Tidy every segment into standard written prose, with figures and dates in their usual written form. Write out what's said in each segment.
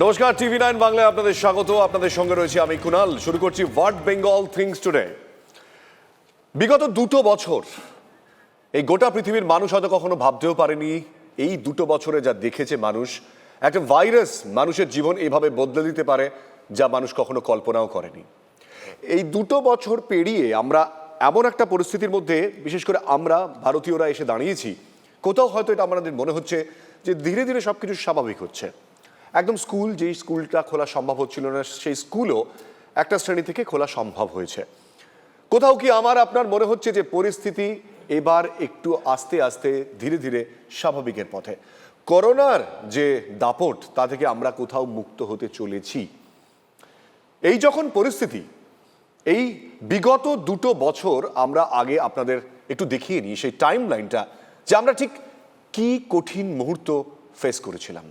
নমস্কার, TV9 বাংলায় আপনাদের স্বাগত। আপনাদের সঙ্গে রয়েছে আমি কুনাল। শুরু করছি হোয়াট বেঙ্গল থিংস টুডে। বিগত 2 বছর এই গোটা পৃথিবীর মানুষ হয়তো কখনো ভাবতেও পারেনি এই 2 বছরে যা দেখেছে মানুষ, একটা ভাইরাস মানুষের জীবন এভাবে বদলে দিতে পারে যা মানুষ কখনো কল্পনাও করেনি। এই 2 বছর পেরিয়ে আমরা এমন একটা পরিস্থিতির মধ্যে, বিশেষ করে আমরা ভারতীয়রা এসে দাঁড়িয়েছি, কোথাও হয়তো এটা আমাদের মনে হচ্ছে যে ধীরে ধীরে সবকিছু স্বাভাবিক হচ্ছে। একদম যেই স্কুলটা খোলা সম্ভব হচ্ছিল না, সেই স্কুলও একটা শ্রেণী থেকে খোলা সম্ভব হয়েছে। কোথাও কি আমার আপনার মনে হচ্ছে যে পরিস্থিতি এবার একটু আস্তে আস্তে ধীরে ধীরে স্বাভাবিকের পথে। করোনার যে দাপট, তা থেকে আমরা কোথাও মুক্ত হতে চলেছি। এই যখন পরিস্থিতি, এই বিগত 2 বছর আমরা আগে আপনাদের একটু দেখিয়ে নিই সেই টাইম লাইনটা, যে আমরা ঠিক কি কঠিন মুহূর্ত ফেস করেছিলাম।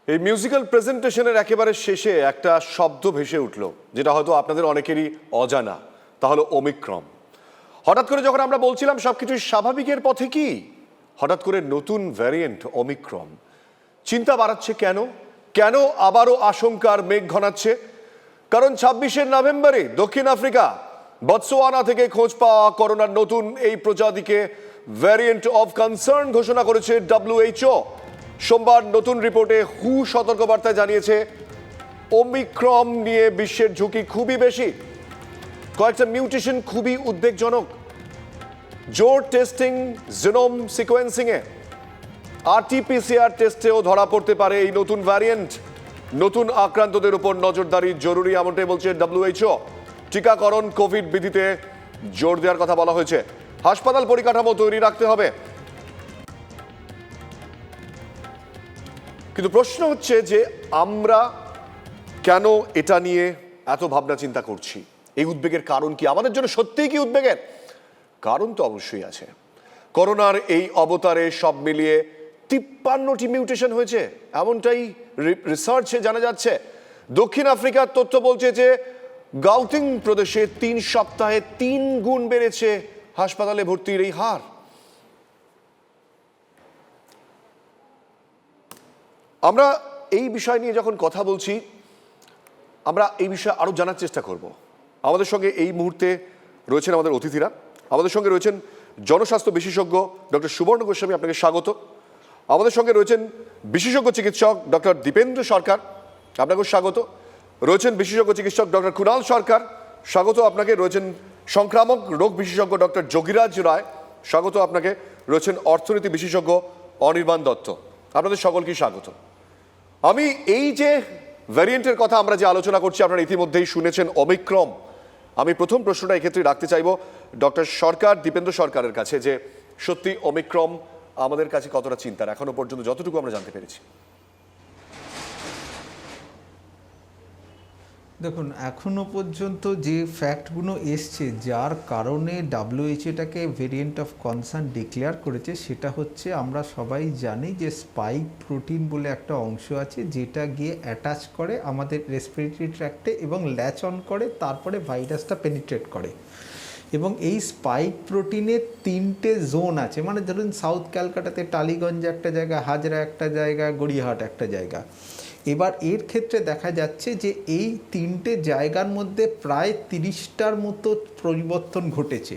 এই মিউজিক্যাল প্রেজেন্টেশনের একেবারে শেষে একটা শব্দ ভেসে উঠল, যেটা হয়তো আপনাদের অনেকেরই অজানা, তা হলো ওমিক্রন। হঠাৎ করে যখন আমরা বলছিলাম সবকিছু স্বাভাবিকের পথে, কি হঠাৎ করে নতুন ভ্যারিয়েন্ট ওমিক্রন চিন্তা বাড়াচ্ছে। কেন কেন আবারও আশঙ্কার মেঘ ঘনাচ্ছে? কারণ 26শে নভেম্বরে দক্ষিণ আফ্রিকা বতসোয়ানা থেকে খোঁজ পাওয়া করোনার নতুন এই প্রজাতিকে ভ্যারিয়েন্ট অফ কনসার্ন ঘোষণা করেছে WHO। সোমবার নতুন রিপোর্টে হু সতর্কবার্তায় জানিয়েছে ওমিক্রন নিয়ে বিশ্বের ঝুঁকি খুবই বেশি। কয়েকটা মিউটেশন খুবই উদ্বেগজনক। জোর টেস্টিং, জিনোম সিকোয়েন্সিং এ, RT-PCR টেস্টেও ধরা পড়তে পারে এই নতুন ভ্যারিয়েন্ট। নতুন আক্রান্তদের উপর নজরদারি জরুরি, এমনটাই বলছে WHO। টিকাকরণ, কোভিড বিধিতে জোর দেওয়ার কথা বলা হয়েছে। হাসপাতাল পরিকাঠামো তৈরি রাখতে হবে। কিন্তু প্রশ্ন হচ্ছে যে আমরা কেন এটা নিয়ে এত ভাবনা চিন্তা করছি? এই উদ্বেগের কারণ কি? আমাদের জন্য সত্যিই কি উদ্বেগের? কারণ তো অবশ্যই আছে। করোনার এই অবতারে সব মিলিয়ে 53টি মিউটেশন হয়েছে, এমনটাই রিসার্চে জানা যাচ্ছে। দক্ষিণ আফ্রিকার তথ্য বলছে যে গাউতিং প্রদেশে 3 সপ্তাহে 3 গুণ বেড়েছে হাসপাতালে ভর্তির এই হার। আমরা এই বিষয় নিয়ে যখন কথা বলছি, আমরা এই বিষয়ে আরো জানার চেষ্টা করব। আমাদের সঙ্গে এই মুহূর্তে রয়েছেন আমাদের অতিথিরা। আমাদের সঙ্গে রয়েছেন জনস্বাস্থ্য বিশেষজ্ঞ ডক্টর সুবর্ণ গোস্বামী, আপনাকে স্বাগত। আমাদের সঙ্গে রয়েছেন বিশেষজ্ঞ চিকিৎসক ডক্টর দীপেন্দ্র সরকার, আপনাকেও স্বাগত। রয়েছেন বিশেষজ্ঞ চিকিৎসক ডক্টর কুণাল সরকার, স্বাগত আপনাকে। রয়েছেন সংক্রামক রোগ বিশেষজ্ঞ ডক্টর যোগীরাজ রায়, স্বাগত আপনাকে। রয়েছেন অর্থনীতি বিশেষজ্ঞ অনির্বাণ দত্ত, আপনাদের সকলকেই স্বাগত। আমি এই যে ভ্যারিয়েন্টের কথা আমরা যে আলোচনা করছি, আপনারা ইতিমধ্যেই শুনেছেন ওমিক্রন। আমি প্রথম প্রশ্নটা এক্ষেত্রে রাখতে চাইব ডক্টর সরকার, দীপেন্দ্র সরকারের কাছে, যে সত্যি ওমিক্রন আমাদের কাছে কতটা চিন্তার এখনো পর্যন্ত, যতটুকু আমরা জানতে পেরেছি। দেখুন, এখনো পর্যন্ত যে ফ্যাক্টগুলো এসছে যার কারণে WHO এটাকে ভেরিয়েন্ট অফ কনসার্ন ডিক্লেয়ার করেছে, সেটা হচ্ছে আমরা সবাই জানি যে স্পাইক প্রোটিন বলে একটা অংশ আছে যেটা গিয়ে অ্যাটাচ করে আমাদের রেসপিরেটরি ট্র্যাক্টে এবং ল্যাচ অন করে, তারপরে ভাইরাসটা পেনিট্রেট করে। এবং এই স্পাইক প্রোটিনের 3টে জোন আছে, মানে ধরুন সাউথ ক্যালকাটাতে টালিগঞ্জ একটা জায়গা, হাজরা একটা জায়গা, গড়িয়াহাট একটা জায়গা। এবার এর ক্ষেত্রে দেখা যাচ্ছে যে এই 3টে জায়গার মধ্যে প্রায় 30টার মতো পরিবর্তন ঘটেছে,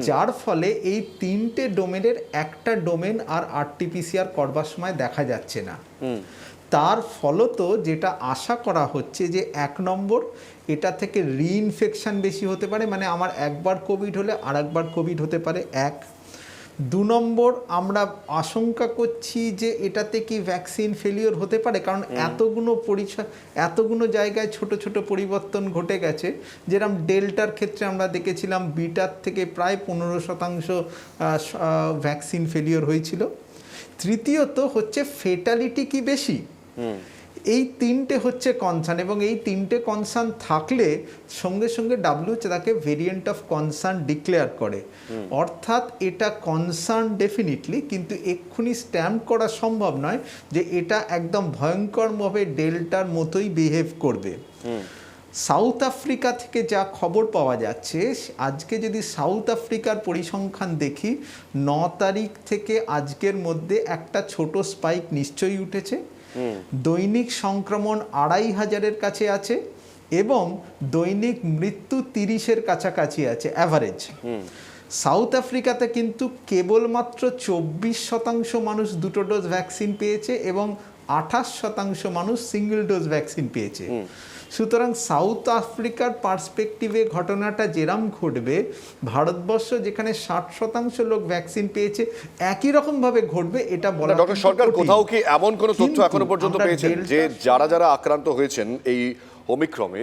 যার ফলে এই 3টে ডোমেনের একটা ডোমেন আর আরটিপিসিআর করবার সময় দেখা যাচ্ছে না। তার ফলত যেটা আশা করা হচ্ছে যে 1 নম্বর, এটা থেকে রিইনফেকশন বেশি হতে পারে, মানে আমার একবার কোভিড হলে আর একবার কোভিড হতে পারে 1। 2 নম্বর, আমরা আশঙ্কা করছি যে এটাতে কি ভ্যাকসিন ফেলিওর হতে পারে, কারণ এতগুলো জায়গায় ছোট ছোট পরিবর্তন ঘটে গেছে। যেরকম ডেল্টার ক্ষেত্রে আমরা দেখেছিলাম বিটার থেকে প্রায় 15% ভ্যাকসিন ফেলিওর হয়েছিল। তৃতীয়ত হচ্ছে ফেটালিটি কি বেশি, এই 3টে হচ্ছে কনসার্ন, এবং এই 3টে কনসার্ন থাকলে সঙ্গে সঙ্গে WHO তাকে ভেরিয়েন্ট অফ কনসার্ন ডিক্লেয়ার করে। অর্থাৎ এটা কনসার্ন ডেফিনিটলি, কিন্তু এক্ষুনি স্ট্যাম্প করা সম্ভব নয় যে এটা একদম ভয়ঙ্করভাবে ডেল্টার মতোই বিহেভ করবে। সাউথ আফ্রিকা থেকে যা খবর পাওয়া যাচ্ছে, আজকে যদি সাউথ আফ্রিকার পরিসংখ্যান দেখি, 9 তারিখ থেকে আজকের মধ্যে একটা ছোট স্পাইক নিশ্চয়ই উঠেছে। দৈনিক সংক্রমণ 2500-এর কাছে আছে এবং দৈনিক মৃত্যু 30-এর কাছাকাছি আছে অ্যাভারেজ। সাউথ আফ্রিকাতে কিন্তু কেবলমাত্র 24% মানুষ 2টো ডোজ ভ্যাকসিন পেয়েছে এবং 28% মানুষ সিঙ্গেল ডোজ ভ্যাকসিন পেয়েছে। সুতরাং সাউথ আফ্রিকার পার্সপেক্টিভে ঘটনাটা যেরাম ঘটবে, ভারতবর্ষ যেখানে 60% লোক ভ্যাকসিন পেয়েছে একই রকমভাবে ঘটবে এটা বলা। ডক্টর সরকার, কোথাও কি এমন কোনো তথ্য এখনো পর্যন্ত পেয়েছেন যে যারা আক্রান্ত হয়েছেন এই ওমিক্রনে,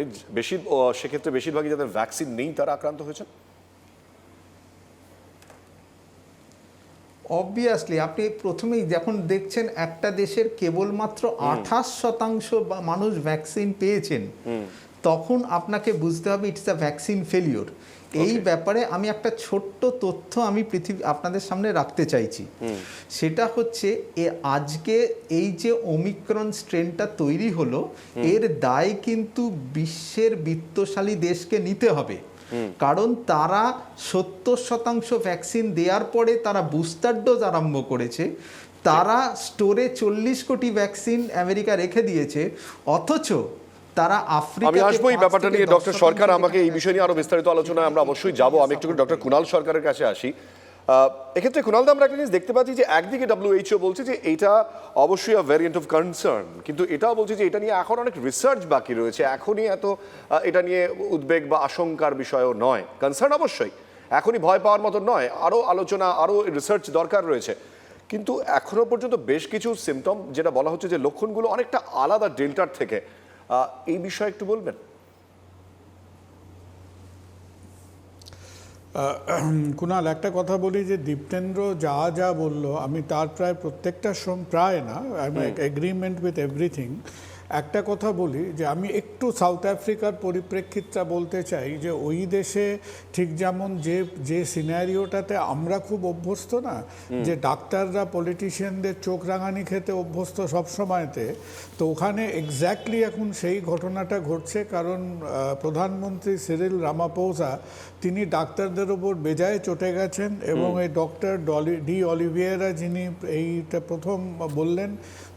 সেক্ষেত্রে বেশিরভাগই যাদের ভ্যাকসিন নেই তারা আক্রান্ত হয়েছেন? অবভিয়াসলি আপনি প্রথমেই যখন দেখছেন একটা দেশের কেবলমাত্র 28% মানুষ ভ্যাকসিন পেয়েছেন, তখন আপনাকে বুঝতে হবে ইটস আ ভ্যাকসিন ফেলিওর। এই ব্যাপারে আমি একটা ছোট্ট তথ্য আমি আপনাদের সামনে রাখতে চাইছি। সেটা হচ্ছে আজকে এই যে ওমিক্রন স্ট্রেনটা তৈরি হলো, এর দায় কিন্তু বিশ্বের বিত্তশালী দেশকে নিতে হবে। কারণ তারা 70% ভ্যাকসিন দেওয়ার পরে তারা বুস্টার ডোজ আরম্ভ করেছে, তারা স্টোরে 40 কোটি ভ্যাকসিন আমেরিকা রেখে দিয়েছে, অথচ তারা আফ্রিকা। আমি আসবো এই ব্যাপারটা নিয়ে, ডক্টর সরকার আমাকে এই বিষয় নিয়ে আরো বিস্তারিত আলোচনায় আমরা অবশ্যই যাবো। আমি একটু ডক্টর কুণাল সরকারের কাছে আসি। এক্ষেত্রে কুণালদা, আমরা একটা জিনিস দেখতে পাচ্ছি যে একদিকে WHO বলছে যে এটা অবশ্যই ভ্যারিয়েন্ট অফ কনসার্ন, কিন্তু এটাও বলছে যে এটা নিয়ে এখন অনেক রিসার্চ বাকি রয়েছে, এখনই এত এটা নিয়ে উদ্বেগ বা আশঙ্কার বিষয়ও নয়। কনসার্ন অবশ্যই, এখনই ভয় পাওয়ার মতো নয়, আরও আলোচনা আরও রিসার্চ দরকার রয়েছে। কিন্তু এখনো পর্যন্ত বেশ কিছু সিমটম যেটা বলা হচ্ছে যে লক্ষণগুলো অনেকটা আলাদা ডেল্টার থেকে, এই বিষয়ে একটু বলবেন? কুণাল, একটা কথা বলি যে দীপ্তেন্দ্র যা যা বললো, আমি তার প্রায় প্রত্যেকটা প্রায় না, I am agreement with everything. একটা কথা বলি যে আমি একটু সাউথ আফ্রিকার পরিপ্রেক্ষিতটা বলতে চাই যে ওই দেশে ঠিক যেমন যে সিনারিওটাতে আমরা খুব অভ্যস্ত না, যে ডাক্তাররা পলিটিশিয়ানদের চোখ রাঙানি খেতে অভ্যস্ত সবসময়তে, তো ওখানে এক্স্যাক্টলি এখন সেই ঘটনাটা ঘটছে। কারণ প্রধানমন্ত্রী সিরিল রামাপোসা তিনি ডাক্তারদের ওপর বেজায় চটে গেছেন, এবং এই ডক্টর ডি অলিভিয়েরা যিনি এইটা প্রথম বললেন,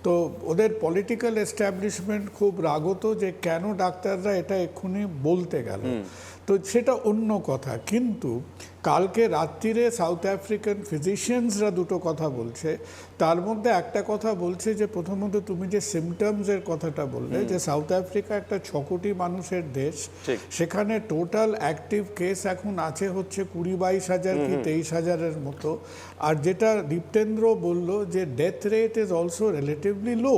তো ওদের পলিটিক্যাল এস্টাবলিশমেন্ট খুব রাগত যে কেন ডাক্তাররা এটা এক্ষুনি বলতে গেল। তো সেটা অন্য কথা। কিন্তু কালকে রাত্রিরে সাউথ আফ্রিকান ফিজিশিয়ানসরা দুটো কথা বলছে, তার মধ্যে একটা কথা বলছে যে প্রথমত তুমি যে সিমটমসের কথাটা বললে, যে সাউথ আফ্রিকা একটা 6 কোটি মানুষের দেশ, সেখানে টোটাল অ্যাক্টিভ কেস এখন আছে হচ্ছে 20-22 হাজার কি 23 হাজারের মতো। আর যেটা দীপ্তেন্দ্র বলল যে death rate is also relatively low.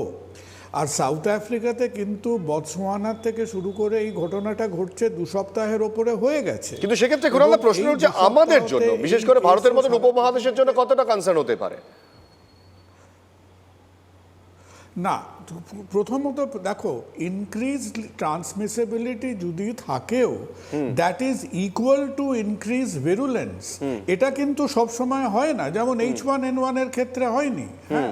আর সাউথ আফ্রিকাতে কিন্তু বতসোয়ানার থেকে শুরু করে এই ঘটনাটা ঘটছে 2 সপ্তাহের ওপরে হয়ে গেছে। কিন্তু সেক্ষেত্রে কুণাল, প্রশ্ন হচ্ছে আমাদের জন্য, বিশেষ করে ভারতের মতন উপমহাদেশের জন্য কতটা কনসার্ন হতে পারে? না, প্রথমত দেখো, ইনক্রিজ ট্রান্সমিসিবিলিটি যদি থাকেও that is equal to increase virulence, এটা কিন্তু সব সময় হয় না, যেমন H1N1 এর ক্ষেত্রে হয়নি। হ্যাঁ,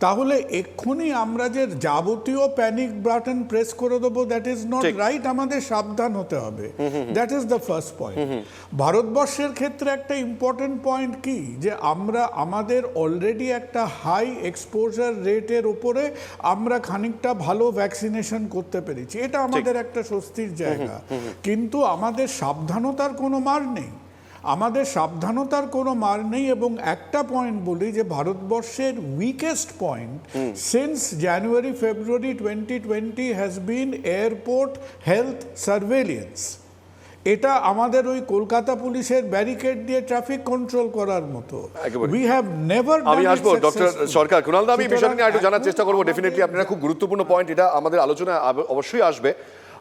তাহলে এক্ষুনি আমরা যে যাবতীয় প্যানিক বাটন প্রেস করে দেবো, দ্যাট ইজ নট রাইট। আমাদের সাবধান হতে হবে, that is the first point. ভারতবর্ষের ক্ষেত্রে একটা ইম্পর্টেন্ট পয়েন্ট কি, যে আমরা আমাদের অলরেডি একটা হাই এক্সপোজার রেটের উপরে আমরা খানিকটা ভালো ভ্যাকসিনেশন করতে পেরেছি, এটা আমাদের একটা স্বস্তির জায়গা। কিন্তু আমাদের সাবধানতার কোনো মার নেই, আমাদের সাবধানতার কোনো মার নেই। এবং একটা পয়েন্ট বলি, যে ভারতবর্ষের weakest point since January February 2020 has been airport health surveillance. এটা আমাদের ওই কলকাতা পুলিশের ব্যারিকেড দিয়ে ট্রাফিক কন্ট্রোল করার মতো। We have never. আমি আসবো ডক্টর সরকার। কুণাল দা, আমি বিষয়টা নিয়ে একটু জানার চেষ্টা করবো। ডেফিনেটলি আপনারা খুব গুরুত্বপূর্ণ পয়েন্ট, এটা আমাদের আলোচনায় অবশ্যই আসবে।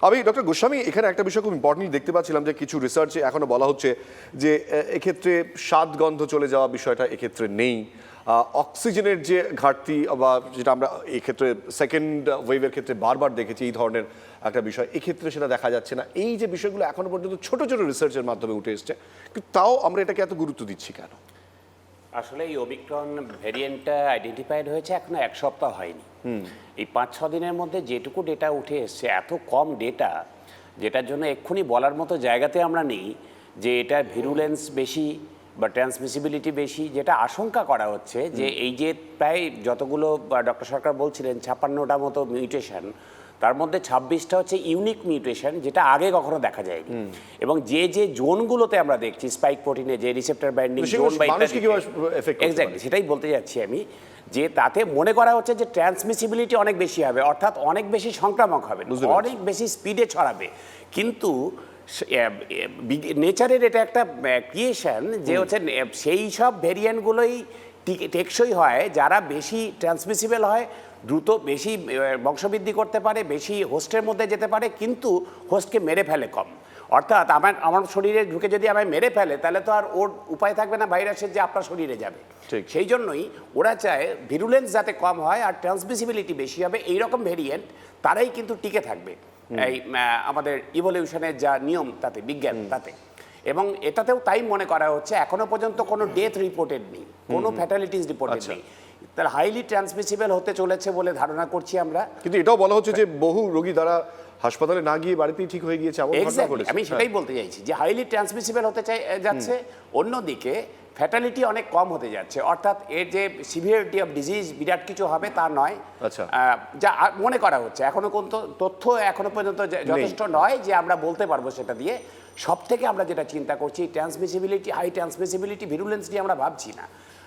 আমি ডক্টর গোস্বামী, এখানে একটা বিষয় খুব ইম্পর্টেন্ট দেখতে পাচ্ছিলাম, যে কিছু রিসার্চে এখনো বলা হচ্ছে যে এক্ষেত্রে স্বাদ গন্ধ চলে যাওয়া বিষয়টা এক্ষেত্রে নেই। অক্সিজেনের যে ঘাটতি, বা যেটা আমরা এক্ষেত্রে সেকেন্ড ওয়েভের ক্ষেত্রে বারবার দেখেছি, এই ধরনের একটা বিষয় এক্ষেত্রে সেটা দেখা যাচ্ছে না। এই যে বিষয়গুলো এখনো পর্যন্ত ছোট ছোট রিসার্চের মাধ্যমে উঠে এসছে, কিন্তু তাও আমরা এটাকে এত গুরুত্ব দিচ্ছি কেন? আসলে এই ওমিক্রন ভেরিয়েন্টটা আইডেন্টিফাইড হয়েছে এখনো এক সপ্তাহ হয়নি। এই 5-6 দিনের মধ্যে যেটুকু ডেটা উঠে এসছে, এত কম ডেটা, যেটার জন্য এক্ষুনি বলার মতো জায়গাতে আমরা নেই যে এটার ভিরুলেন্স বেশি বা ট্রান্সমিসিবিলিটি বেশি। যেটা আশঙ্কা করা হচ্ছে যে এই যে প্রায় যতগুলো ডক্টর সরকার বলছিলেন 56টা মতো মিউটেশন, তার মধ্যে 26টা হচ্ছে ইউনিক মিউটেশন, যেটা আগে কখনো দেখা যায়নি। এবং যে যে জোনগুলোতে আমরা দেখছি স্পাইক প্রোটিনে যে রিসেপ্টর বাইন্ডিং জোন বা এক্স্যাক্টলি সেটাই বলতে যাচ্ছি আমি, যে তাতে মনে করা হচ্ছে যে ট্রান্সমিসিবিলিটি অনেক বেশি হবে, অর্থাৎ অনেক বেশি সংক্রামক হবে, অনেক বেশি স্পিডে ছড়াবে। কিন্তু নেচারের এটা একটা ক্রিয়েশন যে হচ্ছে সেই সব ভেরিয়েন্টগুলোই টেকসই হয় যারা বেশি ট্রান্সমিসিবল হয়, দ্রুত বেশি বংশবৃদ্ধি করতে পারে, বেশি হোস্টের মধ্যে যেতে পারে, কিন্তু হোস্টকে মেরে ফেলে কম। অর্থাৎ আমার শরীরে ঢুকে যদি আমায় মেরে ফেলে, তাহলে তো আর ওর উপায় থাকবে না ভাইরাসের যে আপনার শরীরে যাবে। সেই জন্যই ওরা চায় ভিরুলেন্স যাতে কম হয় আর ট্রান্সমিসিবিলিটি বেশি হবে, এইরকম ভেরিয়েন্ট তারাই কিন্তু টিকে থাকবে এই আমাদের ইভলিউশনের যা নিয়ম তাতে, বিজ্ঞান তাতে। এবং এটাতেও তাই মনে করা হচ্ছে, এখনো পর্যন্ত কোনো ডেথ রিপোর্টেড নেই, কোনো ফ্যাটালিটিস রিপোর্টেড নেই। তার হাইলি ট্রান্সমিসিবল হতে চলেছে বলে ধারণা করছি আমরা। কিন্তু এটাও বলা হচ্ছে যে বহু রোগী দ্বারা হাসপাতালে না গিয়ে বাড়িতেই ঠিক হয়ে গিয়েছে। আমি সেটাই বলতে চাইছি যে হাইলি ট্রান্সমিসিবল হতে যাচ্ছে, অন্যদিকে ফ্যাটালিটি অনেক কম হতে যাচ্ছে। অর্থাৎ এর যে সিভিয়ারিটি অফ ডিজিজ বিরাট কিছু হবে তা নয়, যা মনে করা হচ্ছে। এখনো কোন তথ্য এখনো পর্যন্ত যথেষ্ট নয় যে আমরা বলতে পারবো সেটা দিয়ে। সব থেকে আমরা যেটা চিন্তা করছি, ট্রান্সমিসিবিলিটি, হাই ট্রান্সমিসিবিলিটি, ভিরুলেন্স নিয়ে আমরা ভাবছি না,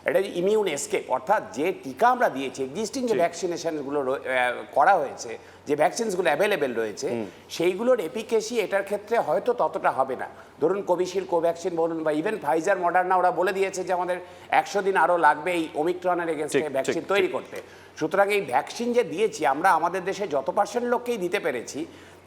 এটা ইমিউন এসকেপ। অর্থাৎ যে টিকা আমরা দিয়েছি, এক্সিস্টিং যে ভ্যাকসিনেশনগুলো করা হয়েছে, যে ভ্যাকসিনসগুলো অ্যাভেলেবেল রয়েছে, সেইগুলোর এফিকেসি এটার ক্ষেত্রে হয়তো ততটা হবে না। ধরুন কোভিশিল্ড, কোভ্যাক্সিন বলুন, বা ইভেন ফাইজার, মডার্না, ওরা বলে দিয়েছে যে আমাদের 100 দিন আরও লাগবে এই ওমিক্রনের এগেনস্টে ভ্যাকসিন তৈরি করতে। সুতরাং এই ভ্যাকসিন যে দিয়েছি আমরা, আমাদের দেশে যত % লোককেই দিতে পেরেছি,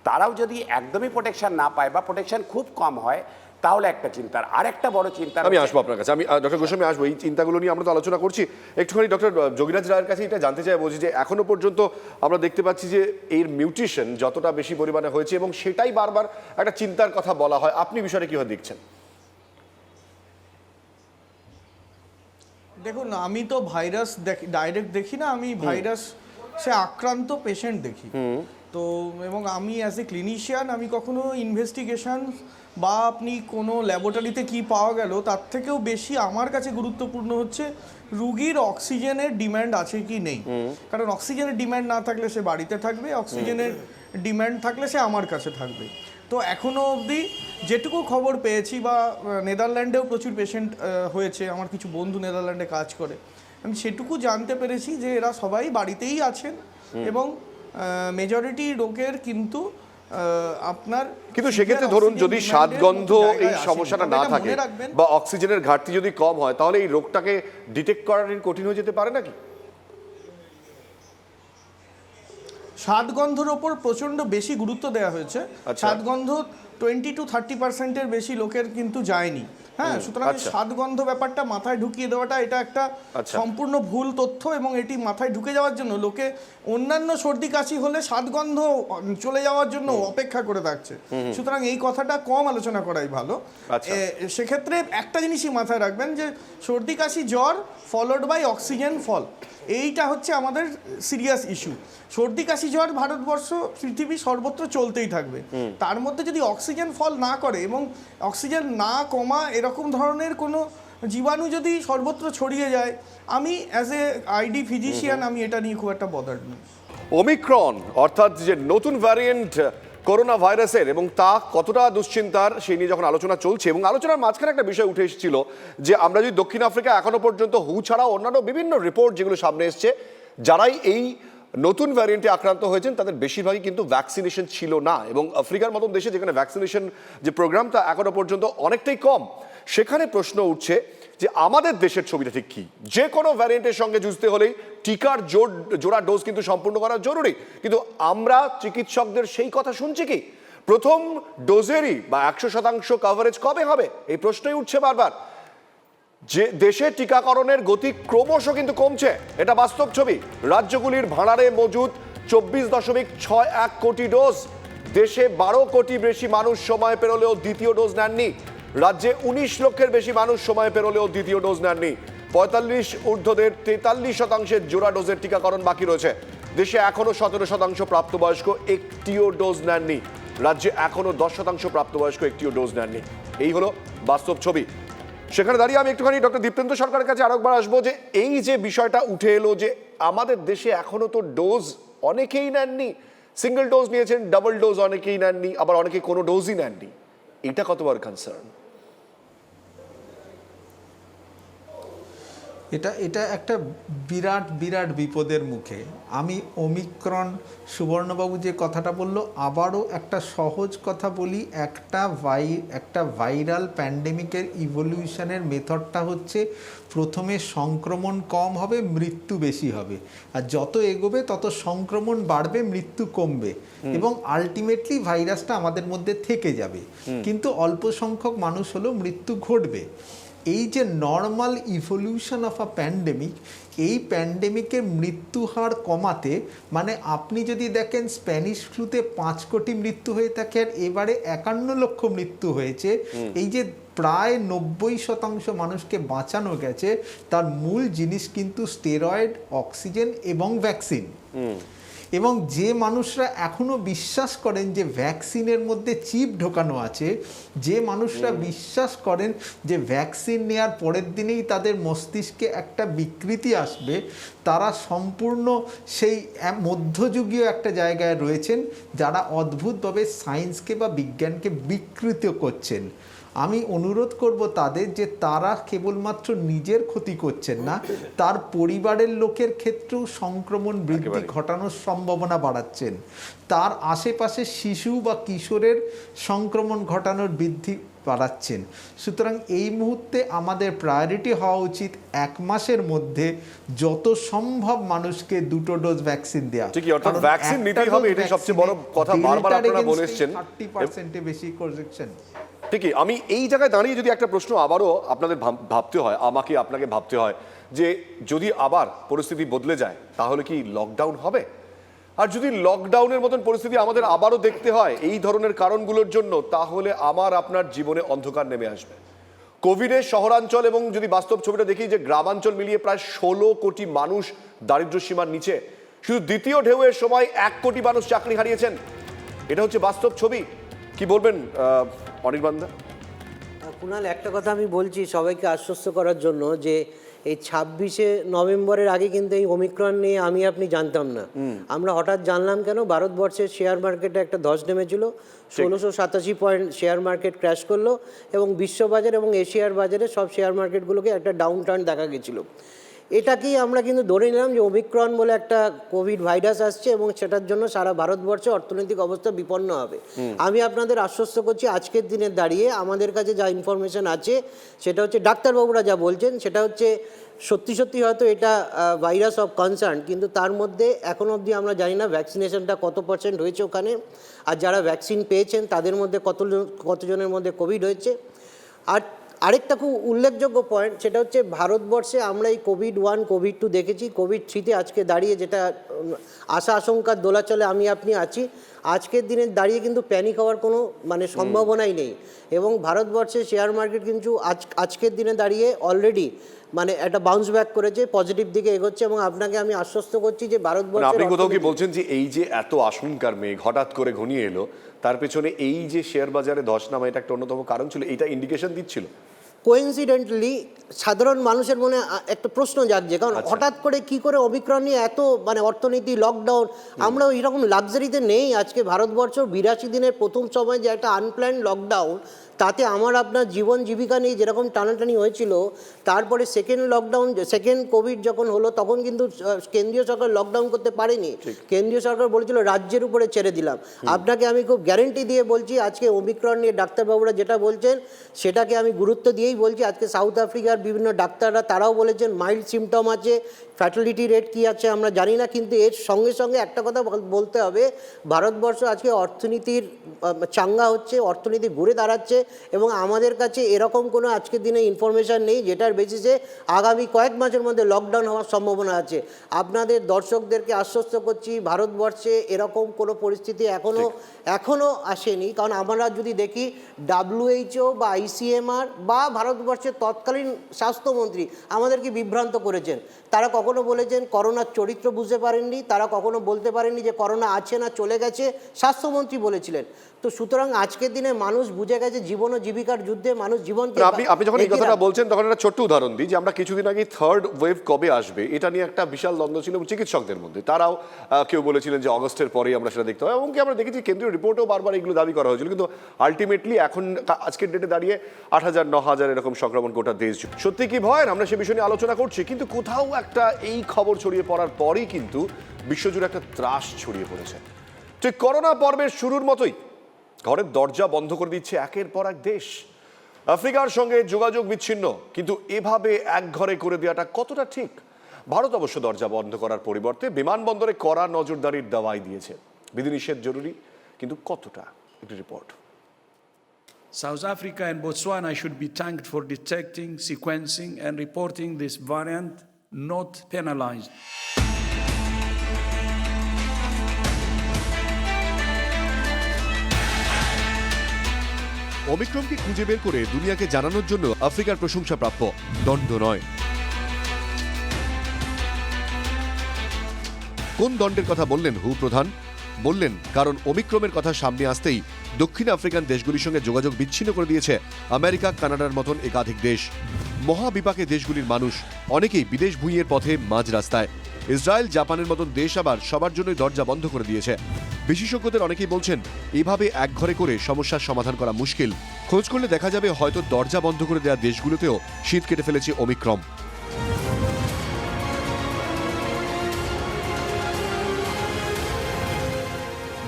তারাও যদি একদমই প্রোটেকশন না পায় বা প্রোটেকশন খুব কম হয়, তাহলে একটা চিন্তার। আর একটা বড় চিন্তা, আমি আসবো আপনার কাছে, আমি ডক্টর গোস্বামী আসবো, এই চিন্তাগুলো নিয়ে আমরা তো আলোচনা করছি। একটুখানি ডক্টর যোগীরাজ রায়ের কাছে এটা জানতে চাই, বলছি যে এখনো পর্যন্ত আমরা দেখতে পাচ্ছি যে এর মিউটেশন যতটা বেশি পরিমাণে হয়েছে এবং সেটাই বারবার একটা চিন্তার কথা বলা হয়, আপনি বিষয়টা কিভাবে দেখছেন? দেখুন, আমি তো ভাইরাস ডাইরেক্ট দেখি না, আমি ভাইরাস সে আক্রান্ত পেশেন্ট দেখি। তো এবং আমি অ্যাজ এ ক্লিনিশিয়ান, আমি কখনো ইনভেস্টিগেশন বা আপনি কোনো ল্যাবরেটরিতে কি পাওয়া গেল, তার থেকেও বেশি আমার কাছে গুরুত্বপূর্ণ হচ্ছে রুগীর অক্সিজেনের ডিম্যান্ড আছে কি নেই। কারণ অক্সিজেনের ডিম্যান্ড না থাকলে সে বাড়িতে থাকবে, অক্সিজেনের ডিম্যান্ড থাকলে সে আমার কাছে থাকবে। তো এখনও অবধি যেটুকু খবর পেয়েছি, বা নেদারল্যান্ডেও প্রচুর পেশেন্ট হয়েছে, আমার কিছু বন্ধু নেদারল্যান্ডে কাজ করে, আমি সেটুকু জানতে পেরেছি যে এরা সবাই বাড়িতেই আছেন এবং মেজরিটি লোকের কিন্তু আপনার। কিন্তু সেক্ষেত্রে ধরুন যদি স্বাদগন্ধ এই সমস্যাটা না থাকে বা অক্সিজেনের ঘাটতি যদি কম হয়, তাহলে এই রোগটাকে ডিটেক্ট করা কঠিন হয়ে যেতে পারে নাকি? স্বাদগন্ধের ওপর প্রচণ্ড বেশি গুরুত্ব দেওয়া হয়েছে। স্বাদগন্ধ 20 to 30% বেশি লোকের কিন্তু যায়নি। হ্যাঁ, সুতরাং এই স্বাদ গন্ধ ব্যাপারটা মাথায় ঢুকিয়ে দেওয়াটা এটা একটা সম্পূর্ণ ভুল তথ্য, এবং এটি মাথায় ঢুকে যাওয়ার জন্য লোকে অন্যান্য সর্দি কাশি হলে স্বাদ গন্ধ চলে যাওয়ার জন্য অপেক্ষা করে থাকছে। সুতরাং এই কথাটা কম আলোচনা করাই ভালো। সেক্ষেত্রে একটা জিনিসই মাথায় রাখবেন যে সর্দি কাশি জ্বর ফলোড বাই অক্সিজেন ফল, এইটা হচ্ছে আমাদের সিরিয়াস ইস্যু। সর্দি কাশি জ্বর ভারতবর্ষ পৃথিবী সর্বত্র চলতেই থাকবে, তার মধ্যে যদি অক্সিজেন ফল না করে এবং অক্সিজেন না কমা এরকম ধরনের কোনো জীবাণু যদি সর্বত্র ছড়িয়ে যায়, আমি অ্যাজ এ আইডি ফিজিশিয়ান আমি এটা নিয়ে খুব একটা বদার্ড নই। ওমিক্রন অর্থাৎ যে নতুন ভ্যারিয়েন্ট করোনা ভাইরাসের এবং তা কতটা দুশ্চিন্তার সেই নিয়ে যখন আলোচনা চলছে, এবং আলোচনার মাঝখানে একটা বিষয় উঠে এসেছিল যে আমরা যদি দক্ষিণ আফ্রিকা এখনো পর্যন্ত হু ছাড়াও অন্যান্য বিভিন্ন রিপোর্ট যেগুলো সামনে এসছে, যারাই এই নতুন ভ্যারিয়েন্টে আক্রান্ত হয়েছেন তাদের বেশিরভাগই কিন্তু ভ্যাকসিনেশন ছিল না, এবং আফ্রিকার মতন দেশে যেখানে ভ্যাকসিনেশন যে প্রোগ্রাম তা এখনো পর্যন্ত অনেকটাই কম, সেখানে প্রশ্ন উঠছে যে আমাদের দেশের ছবিটা ঠিক কি? যে কোনো ভ্যারিয়েন্টের সঙ্গে যুঝতে হলেই টিকার জোড়া ডোজ কিন্তু সম্পূর্ণ করা জরুরি, কিন্তু আমরা চিকিৎসকদের সেই কথা শুনছি কি? প্রথম ডোজেরই বা 100% কভারেজ কবে হবে এই প্রশ্নই উঠছে বারবার। যে দেশে টিকাকরণের গতি ক্রমশ কিন্তু কমছে, এটা বাস্তব ছবি। রাজ্যগুলির ভাঁড়ারে মজুদ 24.61 কোটি ডোজ। দেশে 12 কোটি বেশি মানুষ সময় পেরোলেও দ্বিতীয় ডোজ নেননি। রাজ্যে 19 লক্ষের বেশি মানুষ সময় পেরোলেও দ্বিতীয় ডোজ নেননি। 45 ঊর্ধ্বদের 43% জোড়া ডোজের টিকাকরণ বাকি রয়েছে। দেশে এখনো 17% প্রাপ্তবয়স্ক একটিও ডোজ নেননি। রাজ্যে এখনো 10% প্রাপ্তবয়স্ক একটিও ডোজ নেননি। এই হলো বাস্তব ছবি। সেখানে দাঁড়িয়ে আমি একটুখানি ডক্টর দীপ্তেন্দ্র সরকারের কাছে আরেকবার আসবো যে এই যে বিষয়টা উঠে এলো যে আমাদের দেশে এখনো তো ডোজ অনেকেই নেননি, সিঙ্গেল ডোজ নিয়েছেন, ডাবল ডোজ অনেকেই নেননি, আবার অনেকে কোনো ডোজই নেননি। এটা কত বড় কনসার্ন? এটা একটা বিরাট বিরাট বিপদের মুখে। আমি ওমিক্রন, সুবর্ণবাবু যে কথাটা বললো, আবারও একটা সহজ কথা বলি, একটা ভাইরাল প্যান্ডেমিকের ইভলিউশনের মেথডটা হচ্ছে প্রথমে সংক্রমণ কম হবে, মৃত্যু বেশি হবে, আর যত এগোবে তত সংক্রমণ বাড়বে, মৃত্যু কমবে, এবং আলটিমেটলি ভাইরাসটা আমাদের মধ্যে থেকে যাবে, কিন্তু অল্প সংখ্যক মানুষ হলেও মৃত্যু ঘটবে। এই যে normal evolution of a pandemic, এই প্যান্ডেমিকের মৃত্যু হার কমাতে, মানে আপনি যদি দেখেন স্প্যানিশ ফ্লুতে 5 কোটি মৃত্যু হয়ে থাকে আর এবারে 51 লক্ষ মৃত্যু হয়েছে, এই যে প্রায় 90% মানুষকে বাঁচানো গেছে, তার মূল জিনিস কিন্তু স্টেরয়েড, অক্সিজেন এবং ভ্যাকসিন। এবং যে মানুষরা এখনো বিশ্বাস করেন যে ভ্যাকসিনের মধ্যে চিপ ঢোকানো আছে, যে মানুষরা বিশ্বাস করেন যে ভ্যাকসিন নেওয়ার পরের দিনেই তাদের মস্তিষ্কে একটা বিকৃতি আসবে, তারা সম্পূর্ণ সেই মধ্যযুগীয় একটা জায়গায় রয়েছেন, যারা অদ্ভুতভাবে সায়েন্সকে বা বিজ্ঞানকে বিকৃত করছেন। আমি অনুরোধ করব তাদের যে তারা কেবলমাত্র নিজের ক্ষতি করছেন না, তার পরিবারের লোকের ক্ষেত্রেও সংক্রমণ বৃদ্ধি ঘটানোর সম্ভাবনা বাড়াচ্ছেন, তার আশেপাশে শিশু বা কিশোরের সংক্রমণ ঘটানোর বৃদ্ধি বাড়াচ্ছেন। সুতরাং এই মুহূর্তে আমাদের প্রায়োরিটি হওয়া উচিত 1 মাসের মধ্যে যত সম্ভব মানুষকে 2টো ডোজ ভ্যাকসিন দেওয়া। ঠিকই, অর্থাৎ ভ্যাকসিন নিতেই হবে, এটাই সবচেয়ে বড় কথা, বারবার আপনারা বলেছেন 30% বেশি প্রজেকশন। ঠিকই। আমি এই জায়গায় দাঁড়িয়ে যদি একটা প্রশ্ন আবারও আপনাদের ভাবতে হয়, আমাকে আপনাকে ভাবতে হয়, যে যদি আবার পরিস্থিতি বদলে যায় তাহলে কি লকডাউন হবে? আর যদি লকডাউনের মতন পরিস্থিতি আমাদের আবারও দেখতে হয় এই ধরনের কারণগুলোর জন্য, তাহলে আমার আপনার জীবনে অন্ধকার নেমে আসবে। কোভিডের শহরাঞ্চল এবং যদি বাস্তব ছবিটা দেখি যে গ্রামাঞ্চল মিলিয়ে প্রায় 16 কোটি মানুষ দারিদ্র্য সীমার নিচে। শুধু দ্বিতীয় ঢেউয়ের সময় 1 কোটি মানুষ চাকরি হারিয়েছেন। এটা হচ্ছে বাস্তব ছবি। কি বলবেন অনির্বাণ দা? কুণাল, একটা কথা আমি বলছি সবাইকে আশ্বস্ত করার জন্য, যে এই 26শে নভেম্বরের আগে কিন্তু এই ওমিক্রন নিয়ে আপনি জানতাম না। আমরা হঠাৎ জানলাম কেন? ভারতবর্ষের শেয়ার মার্কেটে একটা ধস নেমেছিল, 1687 পয়েন্ট শেয়ার মার্কেট ক্র্যাশ করলো, এবং বিশ্ববাজার এবং এশিয়ার বাজারে সব শেয়ার মার্কেটগুলোকে একটা ডাউন টার্ন দেখা গেছিলো। এটাকেই আমরা কিন্তু ধরে নিলাম যে ওমিক্রন বলে একটা কোভিড ভাইরাস আসছে, এবং সেটার জন্য সারা ভারতবর্ষে অর্থনৈতিক অবস্থা বিপন্ন হবে। আমি আপনাদের আশ্বস্ত করছি, আজকের দিনে দাঁড়িয়ে আমাদের কাছে যা ইনফরমেশন আছে সেটা হচ্ছে, ডাক্তারবাবুরা যা বলছেন সেটা হচ্ছে সত্যি সত্যি হয়তো এটা ভাইরাস অফ কনসার্ন, কিন্তু তার মধ্যে এখনো অবধি আমরা জানি না ভ্যাকসিনেশনটা কত % হয়েছে ওখানে, আর যারা ভ্যাকসিন পেয়েছেন তাদের মধ্যে কতজনের মধ্যে কোভিড হয়েছে। আর আরেকটা খুব উল্লেখযোগ্য পয়েন্ট, সেটা হচ্ছে ভারতবর্ষে আমরা এই কোভিড-1 কোভিড-2 দেখেছি, কোভিড-3তে আজকে দাঁড়িয়ে যেটা আশা আশঙ্কার দোলাচলে আমি আপনি আছি, আজকের দিনে দাঁড়িয়ে কিন্তু প্যানিক হওয়ার কোনো মানে সম্ভাবনাই নেই। এবং ভারতবর্ষের শেয়ার মার্কেট কিন্তু আজকের দিনে দাঁড়িয়ে অলরেডি মানে একটা বাউন্স ব্যাক করেছে, পজিটিভ দিকে এগোচ্ছে। এবং আপনাকে আমি আশ্বস্ত করছি যে ভারতবর্ষ, আপনি কোথাও কি বলছেন যে এই যে এত আশঙ্কার মেঘ হঠাৎ করে ঘনিয়ে এলো, তার পেছনে এই যে শেয়ার বাজারে ধস নামা এটা একটা অন্যতম কারণ ছিল, এটা ইন্ডিকেশন দিচ্ছিল? কোইন্সিডেন্টলি সাধারণ মানুষের মনে একটা প্রশ্ন জাগছে, কারণ হঠাৎ করে কি করে ওমিক্রন নিয়ে এত মানে অর্থনীতি লকডাউন, আমরা এরকম লাক্সারিতে নেই। আজকে ভারতবর্ষ 82 দিনের প্রথম সময় যে একটা আনপ্ল্যান্ড লকডাউন, তাতে আমার আপনার জীবন জীবিকা নিয়ে যেরকম টানাটানি হয়েছিল, তারপরে সেকেন্ড লকডাউন, সেকেন্ড কোভিড যখন হলো, তখন কিন্তু কেন্দ্রীয় সরকার লকডাউন করতে পারেনি। কেন্দ্রীয় সরকার বলেছিল রাজ্যের উপরে ছেড়ে দিলাম। আপনাকে আমি খুব গ্যারেন্টি দিয়ে বলছি, আজকে ওমিক্রন নিয়ে ডাক্তারবাবুরা যেটা বলছেন সেটাকে আমি গুরুত্ব দিয়েই বলছি। আজকে সাউথ আফ্রিকার বিভিন্ন ডাক্তাররা তারাও বলেছেন মাইল্ড সিমটম আছে, ফ্যাটালিটি রেট কী আছে আমরা জানি না, কিন্তু এর সঙ্গে সঙ্গে একটা কথা বলতে হবে, ভারতবর্ষ আজকে অর্থনীতির চাঙ্গা হচ্ছে, অর্থনীতি ঘুরে দাঁড়াচ্ছে, এবং আমাদের কাছে এরকম কোনো আজকের দিনে ইনফরমেশান নেই যেটার বেসিসে আগামী কয়েক মাসের মধ্যে লকডাউন হওয়ার সম্ভাবনা আছে। আপনাদের দর্শকদেরকে আশ্বস্ত করছি, ভারতবর্ষে এরকম কোনো পরিস্থিতি এখনও আসেনি। কারণ আমরা যদি দেখি WHO বা ICMR বা ভারতবর্ষের তৎকালীন স্বাস্থ্যমন্ত্রী আমাদেরকে বিভ্রান্ত করেছেন। তারা কখনো বলেছেন করোনার চরিত্র বুঝতে পারেননি, তারা কখনো বলতে পারেননি যে করোনা আছে না চলে গেছে, স্বাস্থ্যমন্ত্রী বলেছিলেন। তো সুতরাং আজকের দিনে মানুষ বুঝে গেছে জীবন ও জীবিকার যুদ্ধে মানুষ জীবনকে। আপনি যখন এই কথাটা বলছেন তখন একটা ছোট্ট উদাহরণ দিই যে আমরা কিছুদিন আগে থার্ড ওয়েভ কবে আসবে এটা নিয়ে একটা বিশাল দ্বন্দ্ব ছিল চিকিৎসকদের মধ্যে। তারাও কেউ বলেছিলেন যে অগস্টের পরেই আমরা সেটা দেখতে হবে, এমনকি আমরা দেখেছি কেন্দ্রীয় রিপোর্টেও বারবার এগুলো দাবি করা হয়েছিল, কিন্তু আলটিমেটলি এখন আজকের ডেটে দাঁড়িয়ে 8,000 9,000 এরকম সংক্রমণ গোটা দেশ। সত্যি কি ভয়? আমরা সে বিষয় নিয়ে আলোচনা করছি, কিন্তু কোথাও একটা এই খবর ছড়িয়ে পড়ার পরেই কিন্তু বিশ্বজুড়ে একটা ত্রাস ছড়িয়ে পড়েছে। ঠিক করোনা পর্বের শুরুর মতোই ঘরের দরজা বন্ধ করে দিচ্ছে একের পর এক দেশ। আফ্রিকার সঙ্গে যোগাযোগ বিচ্ছিন্ন, কিন্তু এভাবে এক ঘরে করে দেওয়াটা কতটা ঠিক? ভারত অবশ্য দরজা বন্ধ করার পরিবর্তে বিমানবন্দরে কড়া নজরদারির দাওয়াই দিয়েছে। বিধিনিষেধ জরুরি, কিন্তু কতটা? একটি report. South Africa and Botswana should be thanked for detecting, sequencing, and reporting this variant, not penalized. ওমিক্রনকে খুঁজে বের করে দুনিয়াকে জানানোর জন্য আফ্রিকার প্রশংসা প্রাপ্য, দণ্ড নয়। কোন দণ্ডের কথা বললেন হু প্রধান? বললেন কারণ ওমিক্রনের কথা সামনে আসতেই দক্ষিণ আফ্রিকান দেশগুলির সঙ্গে যোগাযোগ বিচ্ছিন্ন করে দিয়েছে আমেরিকা, কানাডার মতন একাধিক দেশ। মহাবিপাকে দেশগুলির মানুষ অনেকেই বিদেশ ভুঁইয়ের পথে মাঝ রাস্তায়। ইসরায়েল, জাপানের মতন দেশ আবার সবার জন্যই দরজা বন্ধ করে দিয়েছে। বিশেষজ্ঞদের অনেকেই বলছেন এভাবে একঘরে করে সমস্যার সমাধান করা মুশকিল। খোঁজ করলে দেখা যাবে হয়তো দরজা বন্ধ করে দেওয়া দেশগুলোতেও শীত কেটে ফেলেছে ওমিক্রন।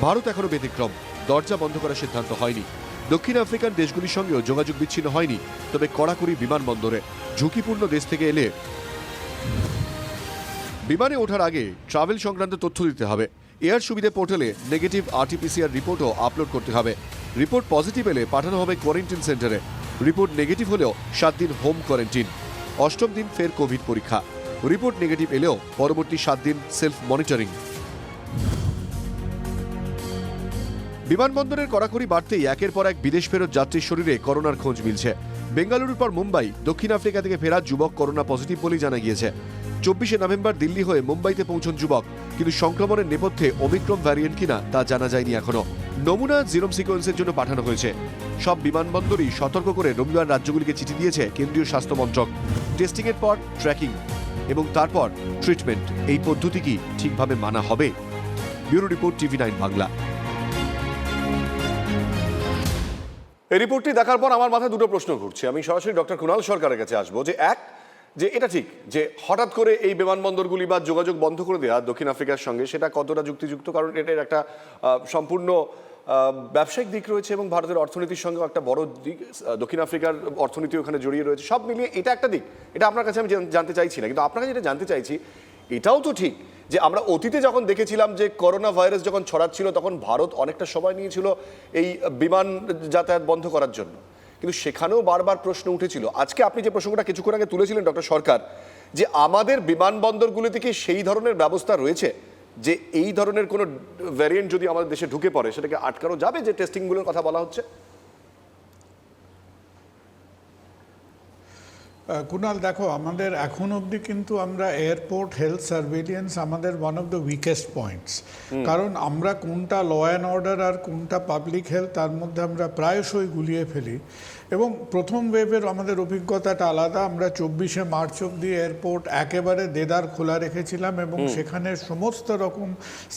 ভারত এখনো ব্যতিক্রম, দরজা বন্ধ করার সিদ্ধান্ত হয়নি। দক্ষিণ আফ্রিকান দেশগুলির সঙ্গেও যোগাযোগ বিচ্ছিন্ন হয়নি, তবে কড়াকড়ি বিমানবন্দরে। ঝুঁকিপূর্ণ দেশ থেকে এলে বিমানে ওঠার আগে ট্রাভেল সংক্রান্ত তথ্য দিতে হবে। এয়ার সুবিধা পোর্টালে নেগেটিভ RT-PCR রিপোর্টও আপলোড করতে হবে। রিপোর্ট পজিটিভ এলে পাঠানো হবে কোয়ারেন্টাইন সেন্টারে। রিপোর্ট নেগেটিভ হলেও 7 দিন হোম কোয়ারেন্টাইন। 8ম দিন ফের কোভিড পরীক্ষা। রিপোর্ট নেগেটিভ এলেও পরবর্তী 7 দিন সেলফ মনিটরিং। বিমানবন্দরের কড়াকড়ি বাড়তেই একের পর এক বিদেশ ফেরত যাত্রীর শরীরে করোনার খোঁজ মিলছে। বেঙ্গালুরুর পর মুম্বাই, দক্ষিণ আফ্রিকা থেকে ফেরা যুবক করোনা পজিটিভ বলেই জানা গিয়েছে। 24শে নভেম্বর দিল্লি হয়ে মুম্বাইতে পৌঁছন যুবক, কিন্তু সংক্রমণের নেপথ্যে ওমিক্রন ভ্যারিয়েন্ট কিনা তা জানা যায়নি এখনো। নমুনা জিনোম সিকোয়েন্সের জন্য পাঠানো হয়েছে। সব বিমানবন্দরই সতর্ক করে রবিবার রাজ্যগুলিকে চিঠি দিয়েছে কেন্দ্রীয় স্বাস্থ্য মন্ত্রক। টেস্টিংয়ের পর ট্র্যাকিং এবং তারপর ট্রিটমেন্ট, এই পদ্ধতি কি ঠিকভাবে মানা হবে? Bureau report, TV9 Bangla. এই রিপোর্টটি দেখার পর আমার মাথায় দুটো প্রশ্ন ঘুরছে। আমি সরাসরি ডক্টর কুণাল সরকারের কাছে আসবো যে যে এটা ঠিক যে হঠাৎ করে এই বিমানবন্দরগুলি বা যোগাযোগ বন্ধ করে দেওয়া দক্ষিণ আফ্রিকার সঙ্গে, সেটা কতটা যুক্তিযুক্ত? কারণ এটার একটা সম্পূর্ণ ব্যবসায়িক দিক রয়েছে এবং ভারতের অর্থনীতির সঙ্গে একটা বড় দিক, দক্ষিণ আফ্রিকার অর্থনীতি ওখানে জড়িয়ে রয়েছে। সব মিলিয়ে এটা একটা দিক। এটা আপনার কাছে আমি জানতে চাইছি না, কিন্তু আপনার কাছে যেটা জানতে চাইছি, এটাও তো ঠিক যে আমরা অতীতে যখন দেখেছিলাম যে করোনা ভাইরাস যখন ছড়াচ্ছিল তখন ভারত অনেকটা সময় নিয়েছিল এই বিমান যাতায়াত বন্ধ করার জন্য, কিন্তু সেখানেও বারবার প্রশ্ন উঠেছিল। আজকে আপনি যে প্রসঙ্গটা কিছুক্ষণ আগে তুলেছিলেন ডক্টর সরকার, যে আমাদের বিমানবন্দরগুলিতে কি সেই ধরনের ব্যবস্থা রয়েছে যে এই ধরনের কোনো ভ্যারিয়েন্ট যদি আমাদের দেশে ঢুকে পড়ে সেটাকে আটকানো যাবে, যে টেস্টিংগুলোর কথা বলা হচ্ছে? কুণাল, দেখো, আমাদের এখন অবধি কিন্তু আমরা এয়ারপোর্ট হেলথ সার্ভেলিয়েন্স আমাদের one of the weakest points. কারণ আমরা কোনটা ল অ্যান্ড অর্ডার আর কোনটা পাবলিক হেলথ তার মধ্যে আমরা প্রায়শই গুলিয়ে ফেলি। এবং প্রথম ওয়েভের আমাদের অভিজ্ঞতাটা আলাদা। আমরা 24শে মার্চ অবধি এয়ারপোর্ট একেবারে দেদার খোলা রেখেছিলাম এবং সেখানে সমস্ত রকম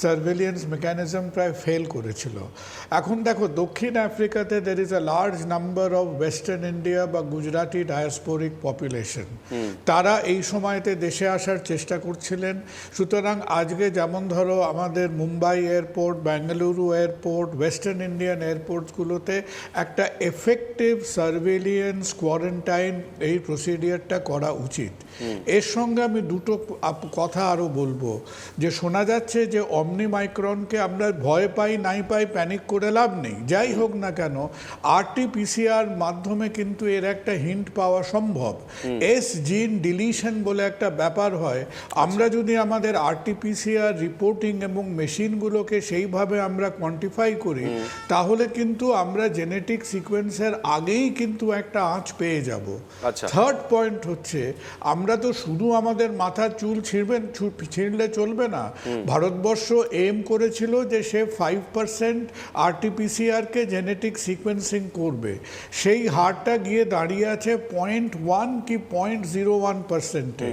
সার্ভেলিয়েন্স মেকানিজম প্রায় ফেল করেছিল। এখন দেখো, দক্ষিণ আফ্রিকাতে there is a large number of western India বা গুজরাটি ডায়াসপোরিক পপুলেশন। তারা এই সময়তে দেশে আসার চেষ্টা করছিলেন। সুতরাং আজকে যেমন ধরো আমাদের Mumbai airport, Bengaluru airport, western Indian এয়ারপোর্টসগুলোতে একটা এফেক্টিভ সার্ভেলিয়েন্স কোয়ারেন্টাইন এই প্রসিডিয়ারটা করা উচিত। এর সঙ্গে আমি দুটো কথা আরও বলবো, যে শোনা যাচ্ছে যে অমনি মাইক্রনকে আমরা ভয় পাই নাই পাই, প্যানিক করে লাভ নেই। যাই হোক না কেন, RT-PCR মাধ্যমে কিন্তু এর একটা হিন্ট পাওয়া সম্ভব। এস জিন ডিলিশন বলে একটা ব্যাপার হয়। আমরা যদি আমাদের RT-PCR রিপোর্টিং এবং মেশিনগুলোকে সেইভাবে আমরা কোয়ান্টিফাই করি, তাহলে কিন্তু আমরা জেনেটিক সিকোয়েন্সের আগেই কিন্তু একটা আঁচ পেয়ে যাব। থার্ড পয়েন্ট হচ্ছে, আমরা তো শুধু আমাদের মাথার চুল ছিঁড়লে চলবে না। ভারতবর্ষ এম করেছিল যে সে 5% RT-PCR-কে জেনেটিক সিকোয়েন্সিং করবে। সেই হারটা গিয়ে দাঁড়িয়ে আছে 0.1 কি 0.01%-এ।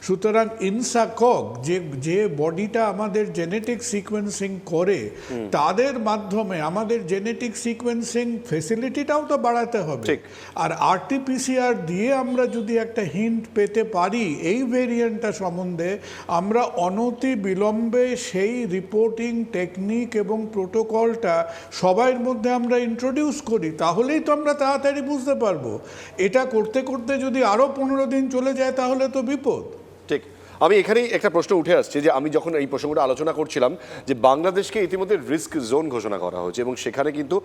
সুতরাং ইনসাকক যে বডিটা আমাদের জেনেটিক সিকোয়েন্সিং করে, তাদের মাধ্যমে আমাদের জেনেটিক সিকোয়েন্সিং ফেসিলিটিটাও তো বাড়াতে হবে। আর RT-PCR দিয়ে আমরা যদি একটা হিন্ট পেতে পারি এই ভেরিয়েন্টটা সম্বন্ধে, আমরা অনতি বিলম্বে সেই রিপোর্টিং টেকনিক এবং প্রোটোকলটা সবার মধ্যে আমরা ইন্ট্রোডিউস করি, তাহলেই তো আমরা তাড়াতাড়ি বুঝতে পারবো। এটা করতে করতে যদি আরও 15 দিন চলে যায় তাহলে তো বিপদ। ঠিক। আমি এখানেই একটা প্রশ্ন উঠে আসছে, যে আমি যখন এই প্রসঙ্গটা আলোচনা করছিলাম, যে বাংলাদেশকে ইতিমধ্যে রিস্ক জোন ঘোষণা করা হয়েছে এবং সেখানে কিন্তু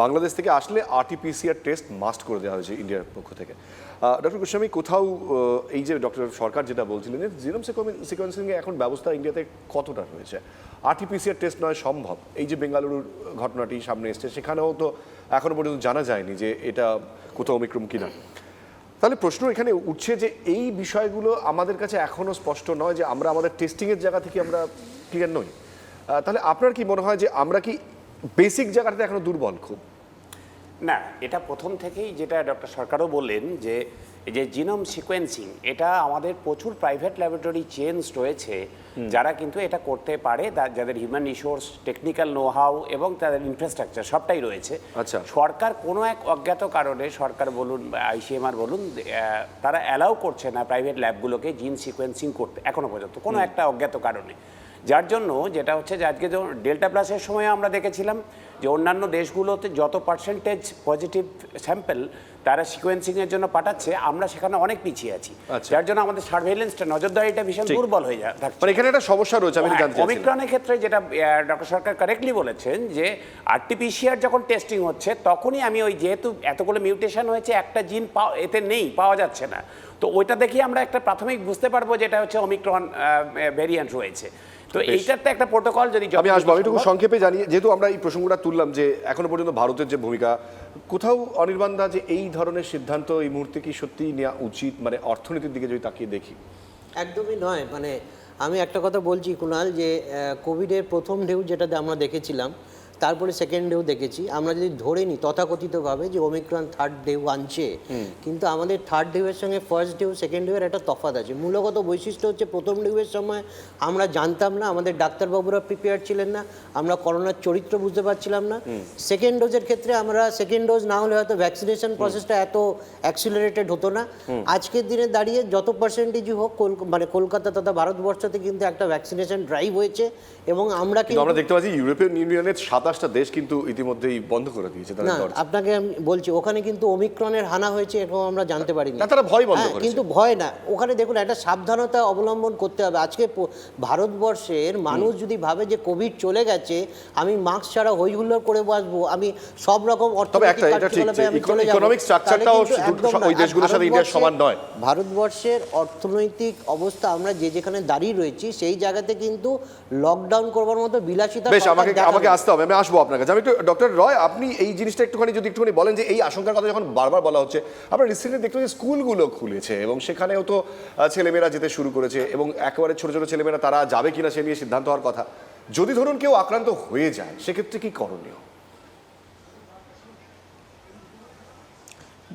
বাংলাদেশ থেকে আসলে RT-PCR টেস্ট মাস্ট করে দেওয়া হয়েছে ইন্ডিয়ার পক্ষ থেকে। ডক্টর গোস্বামী, কোথাও এই যে ডক্টর সরকার যেটা বলছিলেন, যে জিনোম সিকোয়েন্সিংয়ে এখন ব্যবস্থা ইন্ডিয়াতে কতটা রয়েছে? RT-PCR টেস্ট নয় সম্ভব। এই যে বেঙ্গালুরুর ঘটনাটি সামনে এসছে, সেখানেও তো এখনো পর্যন্ত জানা যায়নি যে এটা কোথাও ওমিক্রন কিনা। তাহলে প্রশ্ন এখানে উঠছে যে এই বিষয়গুলো আমাদের কাছে এখনো স্পষ্ট নয়, যে আমরা আমাদের টেস্টিংয়ের জায়গা থেকে আমরা ক্লিয়ার নই। তাহলে আপনার কি মনে হয় যে আমরা কি বেসিক জায়গাটাতে এখনো দুর্বল খুব? না, এটা প্রথম থেকেই যেটা ডক্টর সরকারও বললেন, যে এই যে জিনোম সিকোয়েন্সিং, এটা আমাদের প্রচুর প্রাইভেট ল্যাবরেটরি চেইনস রয়েছে যারা কিন্তু এটা করতে পারে, যাদের human resource, technical know how এবং তাদের ইনফ্রাস্ট্রাকচার সবটাই রয়েছে। সরকার কোনো এক অজ্ঞাত কারণে, সরকার বলুন ICMR বলুন, তারা অ্যালাউ করছে না প্রাইভেট ল্যাবগুলোকে জিন সিকোয়েন্সিং করতে এখনো পর্যন্ত, কোনো একটা অজ্ঞাত কারণে। যার জন্য যেটা হচ্ছে যে আজকে যখন ডেল্টা প্লাসের সময় আমরা দেখেছিলাম যে অন্যান্য দেশগুলোতে যত পার্সেন্টেজ পজিটিভ স্যাম্পল তারা সিকোয়েন্সিংয়ের জন্য পাঠাচ্ছে, আমরা সেখানে অনেক পিছিয়ে আছি। যার জন্য আমাদের সার্ভেইলেন্সটা, নজরদারিটা ভীষণ দুর্বল হয়ে যায়। মানে এখানে একটা সমস্যা রয়েছে। আমি জানতে চাই ওমিক্রনের ক্ষেত্রে যেটা ডক্টর সরকার কারেক্টলি বলেছেন, যে RT-PCR যখন টেস্টিং হচ্ছে তখনই আমি ওই, যেহেতু এতগুলো মিউটেশন হয়েছে, একটা জিন এতে নেই, পাওয়া যাচ্ছে না, তো ওইটা দেখি আমরা একটা প্রাথমিক বুঝতে পারবো যেটা হচ্ছে ওমিক্রন ভ্যারিয়েন্ট রয়েছে। তো এইটার তো একটা প্রোটোকল যদি আমি আসবো, আমি একটু সংক্ষেপে জানি, যেহেতু আমরা এই প্রসঙ্গটা তুললাম, যে এখনো পর্যন্ত ভারতের যে ভূমিকা, কোথাও অনির্বাণ দা, যে এই ধরনের সিদ্ধান্ত এই মুহূর্তে কি সত্যি নেওয়া উচিত, মানে অর্থনীতির দিকে যদি তাকিয়ে দেখি? একদমই নয়। মানে আমি একটা কথা বলছি কুণাল, যে কোভিডের প্রথম ঢেউ যেটা আমরা দেখেছিলাম, তারপরে সেকেন্ড ঢেউ দেখেছি, আমরা যদি ধরে নিই তথাকথিতভাবে যে ওমিক্রন থার্ড ঢেউ আনছে, কিন্তু আমাদের থার্ড ঢেউয়ের সঙ্গে ফার্স্ট ঢেউ, সেকেন্ড ঢেউয়ের একটা তফাৎ আছে। মূলগত বৈশিষ্ট্য হচ্ছে, প্রথম ঢেউয়ের সময় আমরা জানতাম না, আমাদের ডাক্তারবাবুরা প্রিপেয়ার ছিলেন না, আমরা করোনার চরিত্র বুঝতে পারছিলাম না। সেকেন্ড ডোজের ক্ষেত্রে আমরা সেকেন্ড ডোজ না হলে হয়তো ভ্যাকসিনেশন প্রসেসটা এত অ্যাক্সিলারেটেড হতো না। আজকের দিনে দাঁড়িয়ে যত পার্সেন্টেজই হোক, মানে কলকাতা তথা ভারতবর্ষতে কিন্তু একটা ভ্যাকসিনেশন ড্রাইভ হয়েছে এবং আমরা দেখতে পাচ্ছি ইউরোপিয়ান ইউনিয়নের 27 27টা দেশ কিন্তু ইতিমধ্যেই বন্ধ করে দিয়েছে তাদের না দরজা। আপনাকে আমি বলছি ওখানে কিন্তু ওমিক্রনের হানা হয়েছে এরকম আমরা জানতে পারিনি। না, তারা ভয় বন্ধ হ্যাঁ, করেছে। কিন্তু ভয় না, ওখানে দেখুন একটা সাবধানতা অবলম্বন করতে হবে। আজকে ভারতবর্ষের মানুষ যদি ভাবে যে কোভিড চলে গেছে, আমি মাস্ক ছাড়া হই হুল্লোড় করে বসবো, আমি সব রকম তবে একটা এটা ঠিক যে ইকোনমিক স্ট্রাকচারটাও ওই দেশগুলোর সাথে ইন্ডিয়ার সমান নয়। ভারতবর্ষের অর্থনৈতিক অবস্থা আমরা যেখানে দাঁড়িয়ে রয়েছি সেই জায়গাতে কিন্তু লকডাউন করবার মতো বিলাসিতা বেশ, সরকার আমাকে দেখাবে না। আসতে হবে, আমি আসবো আপনার কাছে। আমি একটু ডক্টর রয়, আপনি এই জিনিসটা একটুখানি বলেন যে এই আশঙ্কার কথা যখন বারবার বলা হচ্ছে, আমরা রিসেন্টলি দেখলাম যে স্কুলগুলো খুলেছে এবং সেখানেও তো ছেলেমেয়েরা যেতে শুরু করেছে এবং একেবারে ছোট ছোট ছেলেমেয়েরা তারা যাবে কিনা সে নিয়ে সিদ্ধান্ত হওয়ার কথা। যদি ধরুন কেউ আক্রান্ত হয়ে যায় সেক্ষেত্রে কি করণীয়?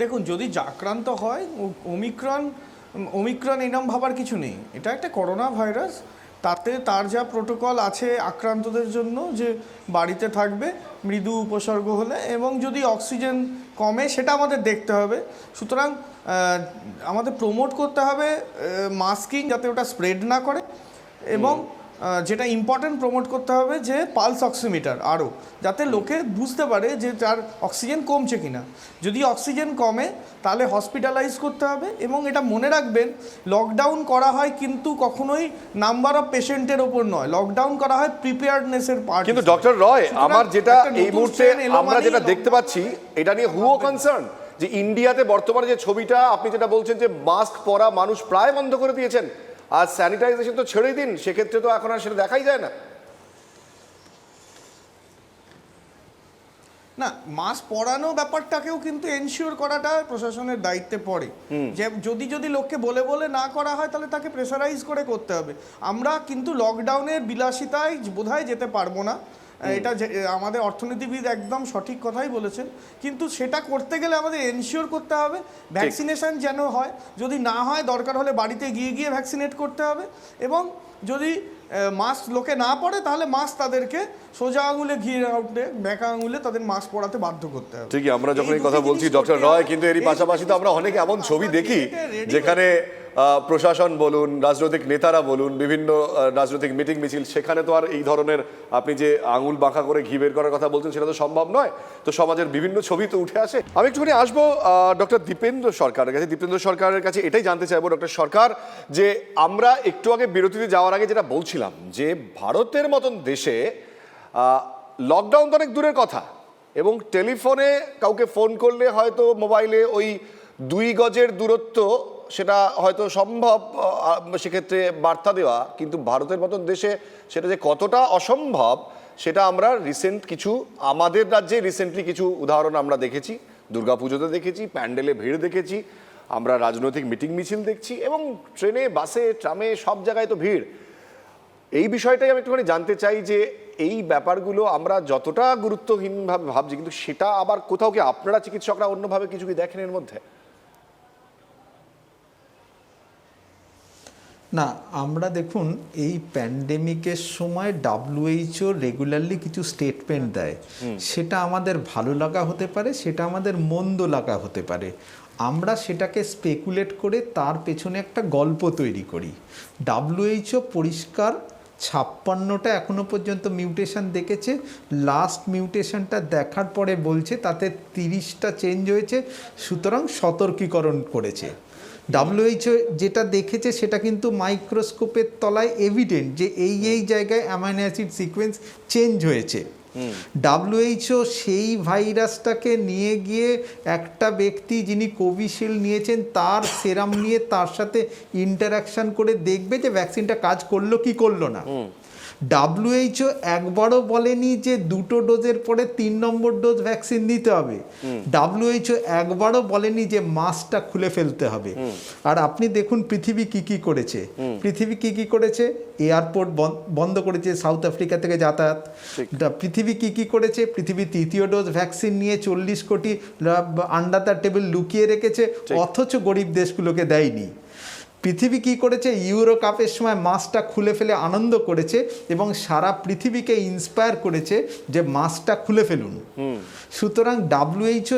দেখুন, যদি আক্রান্ত হয়, ওমিক্রন এরম ভাবার কিছু নেই, এটা একটা করোনা ভাইরাস। তাতে তার যা প্রোটোকল আছে আক্রান্তদের জন্য, যে বাড়িতে থাকবে মৃদু উপসর্গ হলে, এবং যদি অক্সিজেন কমে সেটা আমাদের দেখতে হবে। সুতরাং আমাদের প্রমোট করতে হবে মাস্কিং, যাতে ওটা স্প্রেড না করে, এবং যেটা ইম্পর্টেন্ট প্রমোট করতে হবে যে পালস অক্সিমিটার আরও, যাতে লোকে বুঝতে পারে যে তার অক্সিজেন কমছে কিনা। যদি অক্সিজেন কমে তাহলে হসপিটালাইজ করতে হবে। এবং এটা মনে রাখবেন, লকডাউন করা হয় কিন্তু কখনোই নাম্বার অফ পেশেন্টের ওপর নয়, লকডাউন করা হয় প্রিপেয়ারনেসের পার্ট। কিন্তু ডক্টর রয়, আমার যেটা এই মুহূর্তে আমরা যেটা দেখতে পাচ্ছি, এটা নিয়ে হুও কনসার্ন যে ইন্ডিয়াতে বর্তমানে যে ছবিটা আপনি যেটা বলছেন যে মাস্ক পরা মানুষ প্রায় বন্ধ করে দিয়েছেন, আর স্যানিটাইজেশন তো ছেড়েই দিন, সেক্ষেত্রে তো এখন আর সেটা দেখাই যায় না। না, মাস্ক পরানো ব্যাপারটাকেও কিন্তু এনশিওর করাটা প্রশাসনের দায়িত্বে পড়ে। যে যদি লোককে বলে বলে না করা হয় তাহলে তাকে প্রেসারাইজ করে করতে হবে। আমরা কিন্তু লকডাউনের বিলাসিতায় বোধহয় যেতে পারবো না, এটা আমাদের অর্থনীতিবিদ একদম সঠিক কথাই বলেছেন। কিন্তু সেটা করতে গেলে আমাদের এনশিওর করতে হবে ভ্যাকসিনেশন যেন হয়, যদি না হয় দরকার হলে বাড়িতে গিয়ে ভ্যাকসিনেট করতে হবে। এবং যদি মাস্ক লোকে না পড়ে তাহলে মাস্ক তাদেরকে সোজা আঙুলে ঘিরে উঠে বেঁকা আঙুলে তাদের মাস্ক পরাতে বাধ্য করতে হবে। ঠিকই, আমরা যখন এই কথা বলছি ডক্টর রয়, কিন্তু এরই পাশাপাশি তো আমরা অনেক এমন ছবি দেখি যেখানে প্রশাসন বলুন, রাজনৈতিক নেতারা বলুন, বিভিন্ন রাজনৈতিক মিটিং মিছিল, সেখানে তো আর এই ধরনের আপনি যে আঙুল বাঁকা করে ঘি বের করার কথা বলছেন সেটা তো সম্ভব নয়। তো সমাজের বিভিন্ন ছবি তো উঠে আসে। আমি একটুখানি আসবো ডক্টর দীপেন্দ্র সরকারের কাছে। দীপেন্দ্র সরকারের কাছে এটাই জানতে চাইবো ডক্টর সরকার, যে আমরা একটু আগে বিরতিতে যাওয়ার আগে যেটা বলছিলাম যে ভারতের মতন দেশে লকডাউন তো অনেক দূরের কথা, এবং টেলিফোনে কাউকে ফোন করলে হয়তো মোবাইলে ওই 2 গজের দূরত্ব সেটা হয়তো সম্ভব, সেক্ষেত্রে বার্তা দেওয়া, কিন্তু ভারতের মতন দেশে সেটা যে কতটা অসম্ভব সেটা আমরা আমাদের রাজ্যে রিসেন্টলি কিছু উদাহরণ আমরা দেখেছি। দুর্গাপুজোতে দেখেছি, প্যান্ডেলে ভিড় দেখেছি, আমরা রাজনৈতিক মিটিং মিছিল দেখছি, এবং ট্রেনে, বাসে, ট্রামে সব জায়গায় তো ভিড়। এই বিষয়টাই আমি একটুখানি জানতে চাই যে এই ব্যাপারগুলো আমরা যতটা গুরুত্বহীনভাবে ভাবছি, কিন্তু সেটা আবার কোথাও কি আপনারা চিকিৎসকরা অন্যভাবে কিছু কি দেখেন এর মধ্যে? না, আমরা দেখুন এই প্যান্ডেমিকের সময় WHO রেগুলারলি কিছু স্টেটমেন্ট দেয়, সেটা আমাদের ভালো লাগা হতে পারে, সেটা আমাদের মন্দ লাগা হতে পারে। আমরা সেটাকে স্পেকুলেট করে তার পেছনে একটা গল্প তৈরি করি। WHO পরিষ্কার 56টা এখনো পর্যন্ত মিউটেশন দেখেছে, লাস্ট মিউটেশনটা দেখার পরে বলছে তাতে 30টা চেঞ্জ হয়েছে, সুতরাং সতর্কীকরণ করেছে। WHO যেটা দেখেছে সেটা কিন্তু মাইক্রোস্কোপের তলায় এভিডেন্ট যে এই জায়গায় অ্যামাইনো অ্যাসিড সিকোয়েন্স চেঞ্জ হয়েছে। WHO সেই ভাইরাসটাকে নিয়ে গিয়ে একটা ব্যক্তি যিনি কোভিশিল্ড নিয়েছেন তার সেরাম নিয়ে তার সাথে ইন্টারাকশন করে দেখবে যে ভ্যাকসিনটা কাজ করলো কি করলো না। WHO একবারও বলেনি যে 2টো ডোজের পরে 3 নম্বর ডোজ ভ্যাকসিন নিতে হবে। WHO একবারও বলেনি যে মাস্কটা খুলে ফেলতে হবে। আর আপনি দেখুন পৃথিবী কি করেছে। পৃথিবী কি করেছে, এয়ারপোর্ট বন্ধ করেছে সাউথ আফ্রিকা থেকে যাতায়াত। পৃথিবী কি করেছে, পৃথিবী 3য় ডোজ ভ্যাকসিন নিয়ে 40 কোটি আন্ডার দ্য টেবিল লুকিয়ে রেখেছে, অথচ গরিব দেশগুলোকে দেয়নি। পৃথিবী কি করেছে, ইউরো কাপের সময় মাস্কটা খুলে ফেলে আনন্দ করেছে এবং সারা পৃথিবীকে ইন্সপায়ার করেছে যে মাস্কটা খুলে ফেলুন। সুতরাং WHO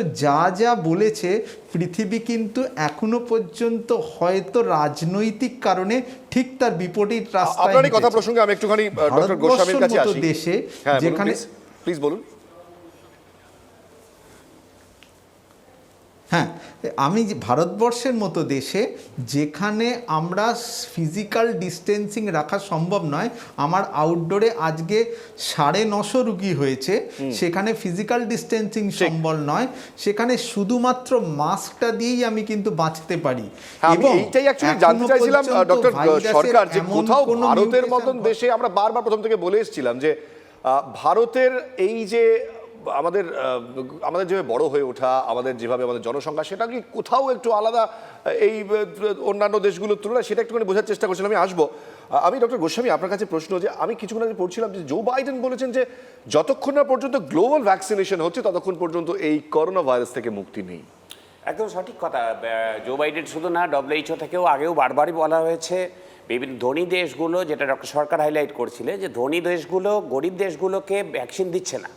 যা বলেছে, পৃথিবী কিন্তু এখনো পর্যন্ত হয়তো রাজনৈতিক কারণে ঠিক তার বিপরীত রাস্তায় আপনার এই কথা প্রসঙ্গে আমি একটুখানি ডক্টর গোস্বামীর কাছে আসি। দেশে হ্যাঁ, যেখানে প্লিজ বলুন। হ্যাঁ, আমি ভারতবর্ষের মতো দেশে যেখানে আমরা ফিজিক্যাল ডিস্টেন্সিং রাখা সম্ভব নয়, আমার আউটডোরে আজকে 950 রুগী হয়েছে, সেখানে ফিজিক্যাল ডিস্টেন্সিং সম্ভব নয়, সেখানে শুধুমাত্র মাস্কটা দিয়েই আমি কিন্তু বাঁচতে পারি। আমি এইটাই অ্যাকচুয়ালি জানতে চাইছিলাম ডক্টর সরকার, যে কোথাও ভারতের মতন দেশে আমরা বারবার প্রথম থেকে বলে এসেছিলাম যে ভারতের এই যে আমাদের যেভাবে বড় হয়ে ওঠা, আমাদের যেভাবে আমাদের জনসংখ্যা, সেটা কি কোথাও একটু আলাদা এই অন্যান্য দেশগুলোর তুলনায়, সেটা একটুখানি বোঝার চেষ্টা করছিলাম। আমি আসবো। আমি ডক্টর গোস্বামী আপনার কাছে প্রশ্ন, যে আমি কিছুক্ষণ আগে পড়ছিলাম যে জো বাইডেন বলেছেন যে যতক্ষণ না পর্যন্ত গ্লোবাল ভ্যাকসিনেশন হচ্ছে ততক্ষণ পর্যন্ত এই করোনা ভাইরাস থেকে মুক্তি নেই। একদম সঠিক কথা। জো বাইডেন শুধু না, WHO থেকেও আগেও বারবারই বলা হয়েছে, বিভিন্ন ধনী দেশগুলো, যেটা ডক্টর সরকার হাইলাইট করছিলেন, যে ধনী দেশগুলো গরিব দেশগুলোকে ভ্যাকসিন দিচ্ছে না,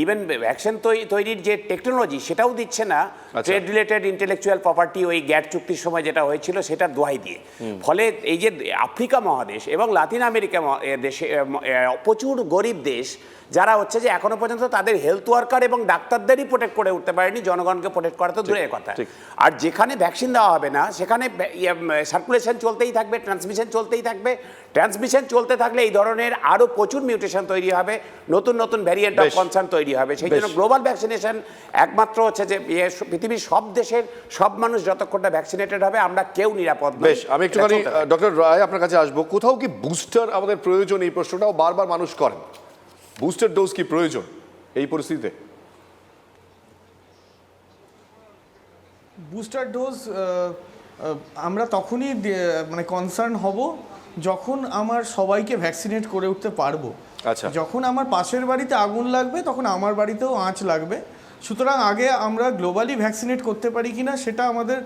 ইভেন ভ্যাকসিন তৈরির যে টেকনোলজি সেটাও দিচ্ছে না, ট্রেড রিলেটেড ইন্টেলেকচুয়াল প্রপার্টি ওই গ্যাট চুক্তির সময় যেটা হয়েছিল সেটার দোহাই দিয়ে। ফলে এই যে আফ্রিকা মহাদেশ এবং লাতিন আমেরিকা দেশে প্রচুর গরিব দেশ, যারা হচ্ছে যে এখনো পর্যন্ত তাদের হেলথ ওয়ার্কার এবং ডাক্তারদেরই প্রোটেক্ট করে উঠতে পারেনি, জনগণকে প্রোটেক্ট করা তো দূরের কথা। আর যেখানে ভ্যাকসিন দেওয়া হবে না, সেখানে সার্কুলেশন চলতেই থাকবে, ট্রান্সমিশন চলতেই থাকবে। ট্রান্সমিশন চলতে থাকলে এই ধরনের আরও প্রচুর মিউটেশন তৈরি হবে, নতুন নতুন ভ্যারিয়েন্ট অফ কনসার্ন তৈরি হবে। সেই জন্য গ্লোবাল ভ্যাকসিনেশন একমাত্র হচ্ছে যে পৃথিবীর সব দেশের সব মানুষ যতক্ষণ না ভ্যাকসিনেটেড হবে, আমরা কেউ নিরাপদ নই। বেশ, আমি একটুখানি ডক্টর রায় আপনার কাছে আসবো। কোথাও কি বুস্টার আমাদের প্রয়োজন? এই প্রশ্নটাও বারবার মানুষ করেন। বুস্টার ডোজ কি প্রয়োজন এই পরিস্থিতিতে? বুস্টার ডোজ আমরা তখনই মানে কনসার্ন হব যখন আমার সবাইকে ভ্যাকসিনেট করে উঠতে পারবো। আচ্ছা, যখন আমার পাশের বাড়িতে আগুন লাগবে তখন আমার বাড়িতেও আঁচ লাগবে। সুতরাং আগে আমরা গ্লোবালি ভ্যাকসিনেট করতে পারি কিনা সেটা আমাদের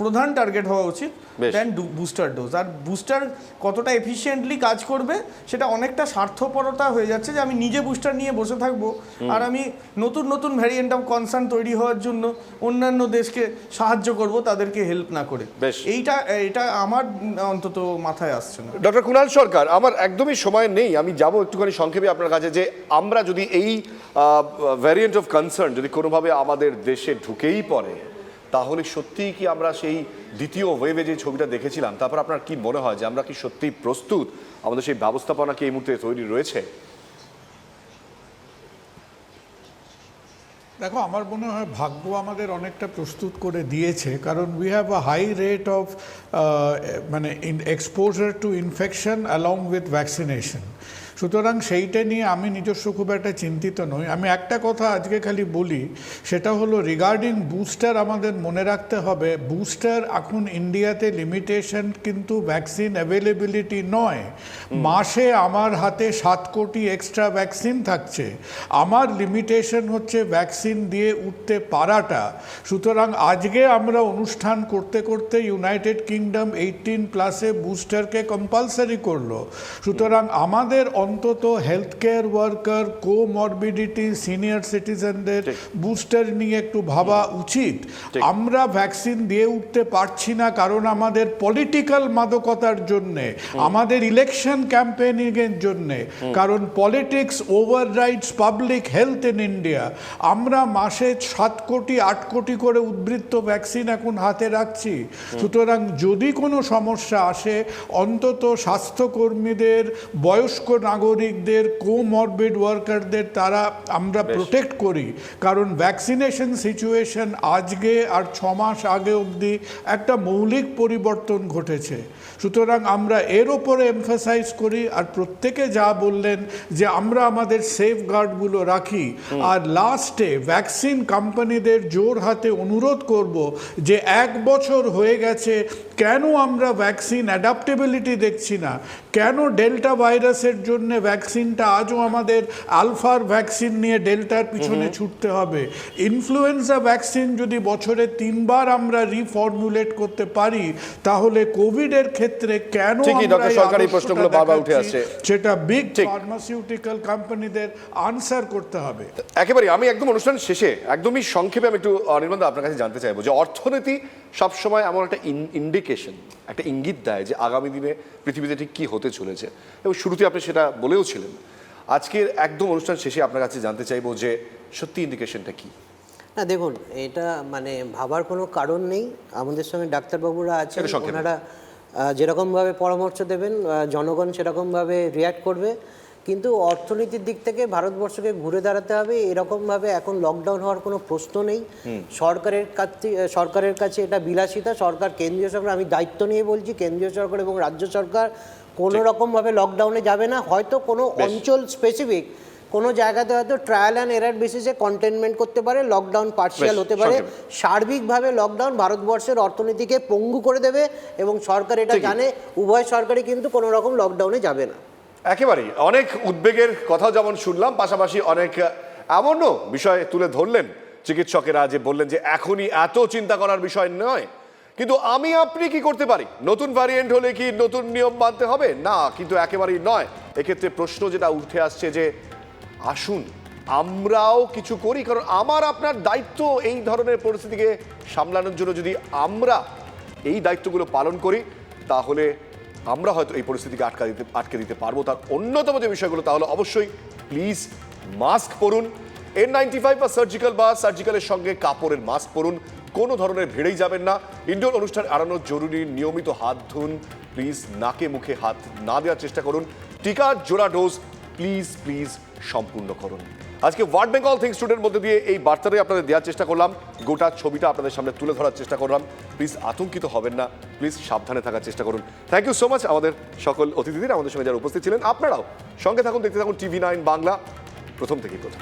প্রধান টার্গেট হওয়া উচিত, দেন বুস্টার ডোজ। আর বুস্টার কতটা এফিশিয়েন্টলি কাজ করবে সেটা অনেকটা স্বার্থপরতা হয়ে যাচ্ছে, যে আমি নিজে বুস্টার নিয়ে বসে থাকবো আর আমি নতুন নতুন ভ্যারিয়েন্ট অফ কনসার্ন তৈরি হওয়ার জন্য অন্যান্য দেশকে সাহায্য করব, তাদেরকে হেল্প না করে। এইটা আমার অন্তত মাথায় আসছে না। ডক্টর কুণাল সরকার, আমার একদমই সময় নেই, আমি যাব একটুখানি সংক্ষেপে আপনার কাছে, যে আমরা যদি এই ভ্যারিয়েন্ট অফ কনসার্ন যদি কোনোভাবে আমাদের দেশে ঢুকেই পড়ে, তাহলে সত্যিই কি আমরা সেই দ্বিতীয় ওয়েভে যে ছবিটা দেখেছিলাম, তারপর আপনার কি মনে হয় যে আমরা কি সত্যিই প্রস্তুত? আমাদের সেই ব্যবস্থাপনা কি এই মুহূর্তে তৈরি রয়েছে? দেখো, আমার মনে হয় ভাগ্য আমাদের অনেকটা প্রস্তুত করে দিয়েছে, কারণ we have a high rate of মানে exposure to infection along with vaccination. সুতরাং সেইটা নিয়ে আমি নিজস্ব খুব একটা চিন্তিত নই। আমি একটা কথা আজকে খালি বলি, সেটা হলো রিগার্ডিং বুস্টার। আমাদের মনে রাখতে হবে, বুস্টার এখন ইন্ডিয়াতে লিমিটেশন কিন্তু ভ্যাকসিন অ্যাভেলেবিলিটি নয়। মাসে আমার হাতে 7 কোটি এক্সট্রা ভ্যাকসিন থাকছে, আমার লিমিটেশন হচ্ছে ভ্যাকসিন দিয়ে উঠতে পারাটা। সুতরাং আজকে আমরা অনুষ্ঠান করতে করতে ইউনাইটেড কিংডম 18+ বুস্টারকে কম্পালসারি করলো। সুতরাং আমাদের অন্তত health care worker, comorbidity, senior সিটিজেনদের বুস্টার নিয়ে একটু ভাবা উচিত। আমরা ভ্যাকসিন দিয়ে উঠতে পারছি না কারণ আমাদের পলিটিক্যাল মাদকতার জন্যে, আমাদের ইলেকশন ক্যাম্পেইনিংয়ের জন্যে, কারণ politics overrides public health in India. আমরা মাসে 7 কোটি 8 কোটি করে উদ্বৃত্ত ভ্যাকসিন এখন হাতে রাখছি। সুতরাং যদি কোনো সমস্যা আসে, অন্তত স্বাস্থ্যকর্মীদের, বয়স্ক নাগরিকদের, কোমরবিড ওয়ার্কারদের তারা আমরা প্রোটেক্ট করি। কারণ ভ্যাকসিনেশন সিচুয়েশন আজকে আর 6 মাস আগে অবধি একটা মৌলিক পরিবর্তন ঘটেছে। সুতরাং আমরা এর ওপরে এমফাসাইজ করি, আর প্রত্যেকে যা বললেন যে আমরা আমাদের সেফগার্ডগুলো রাখি। আর লাস্টে ভ্যাকসিন কোম্পানিদের জোর হাতে অনুরোধ করব যে 1 বছর হয়ে গেছে, কেন আমরা ভ্যাকসিন অ্যাডাপ্টেবিলিটি দেখছি না? কেন ডেল্টা ভাইরাসের জন্য ভ্যাকসিনটা আজও আমাদের আলফার ভ্যাকসিন নিয়ে ডেল্টার পিছনে ছুটতে হবে? ইনফ্লুয়েঞ্জা ভ্যাকসিন যদি বছরে 3 বার আমরা রিফর্মুলেট করতে পারি, তাহলে কোভিডের ক্ষেত্রে কেন সরকারি প্রশ্নগুলো বারবার উঠে আসছে, সেটা বিগ ফার্মাসিউটিক্যাল কোম্পানিদের আনসার করতে হবে। একেবারে আমি একদম অনুষ্ঠান শেষে একদমই সংক্ষেপে আমি একটু নির্মল আপনার কাছে জানতে চাইবো যে অর্থনীতি সবসময় এমন একটা ইন্ডিকেশন, একটা ইঙ্গিত দেয় যে আগামী দিনে পৃথিবীতে ঠিক কী হতে চলেছে, এবং শুরুতে আপনি সেটা বলেও ছিলেন। আজকের একদম অনুষ্ঠান শেষে আপনার কাছে জানতে চাইবো যে সত্যি ইন্ডিকেশনটা কি? না দেখুন, এটা মানে ভাবার কোনো কারণ নেই। আমাদের সঙ্গে ডাক্তারবাবুরা আছেন, এটা সংক্ষেপে। ওনারা যেরকমভাবে পরামর্শ দেবেন জনগণ সেরকমভাবে রিয়্যাক্ট করবে। কিন্তু অর্থনীতির দিক থেকে ভারতবর্ষকে ঘুরে দাঁড়াতে হবে, এরকমভাবে এখন লকডাউন হওয়ার কোনো প্রশ্ন নেই। সরকারের কাছে এটা বিলাসিতা। সরকার, কেন্দ্রীয় সরকার, আমি দায়িত্ব নিয়ে বলছি, কেন্দ্রীয় সরকার এবং রাজ্য সরকার কোনো রকমভাবে লকডাউনে যাবে না। হয়তো কোনো অঞ্চল স্পেসিফিক কোনো জায়গাতে হয়তো ট্রায়াল অ্যান্ড এরার বেসিসে কন্টেনমেন্ট করতে পারে, লকডাউন পার্শিয়াল হতে পারে। সার্বিকভাবে লকডাউন ভারতবর্ষের অর্থনীতিকে পঙ্গু করে দেবে এবং সরকার এটা জানে। উভয় সরকারই কিন্তু কোনো রকম লকডাউনে যাবে না। একেবারেই অনেক উদ্বেগের কথা যেমন শুনলাম, পাশাপাশি অনেক এমনও বিষয় তুলে ধরলেন চিকিৎসকেরা, যে বললেন যে এখনই এত চিন্তা করার বিষয় নয়। কিন্তু আমি আপনি কি করতে পারি? নতুন ভ্যারিয়েন্ট হলে কি নতুন নিয়ম মানতে হবে? না, কিন্তু একেবারেই নয়। এক্ষেত্রে প্রশ্ন যেটা উঠে আসছে যে আসুন আমরাও কিছু করি, কারণ আমার আপনার দায়িত্ব এই ধরনের পরিস্থিতিকে সামলানোর জন্য। যদি আমরা এই দায়িত্বগুলো পালন করি তাহলে আমরা হয়তো এই পরিস্থিতিকে আটকে দিতে পারবো। তার অন্যতম যে বিষয়গুলো, তাহলে অবশ্যই প্লিজ মাস্ক পরুন, N95 বা সার্জিক্যালের সঙ্গে কাপড়ের মাস্ক পরুন, কোনো ধরনের ভিড়েই যাবেন না, ইনডোর অনুষ্ঠান এড়ানোর জরুরি, নিয়মিত হাত ধুন, প্লিজ নাকে মুখে হাত না দেওয়ার চেষ্টা করুন, টিকার জোড়া ডোজ প্লিজ প্লিজ সম্পূর্ণ করুন। আজকে ওয়ার্ড বেঙ্গল থিংস টুডের মধ্যে দিয়ে এই বার্তাটাই আপনাদের দেওয়ার চেষ্টা করলাম, গোটা ছবিটা আপনাদের সামনে তুলে ধরার চেষ্টা করলাম। প্লিজ আতঙ্কিত হবেন না, প্লিজ সাবধানে থাকার চেষ্টা করুন। থ্যাংক ইউ সো মাচ আমাদের সকল অতিথিদের, আমাদের সঙ্গে যারা উপস্থিত ছিলেন। আপনারাও সঙ্গে থাকুন, দেখতে থাকুন TV9 বাংলা, প্রথম থেকেই কথা।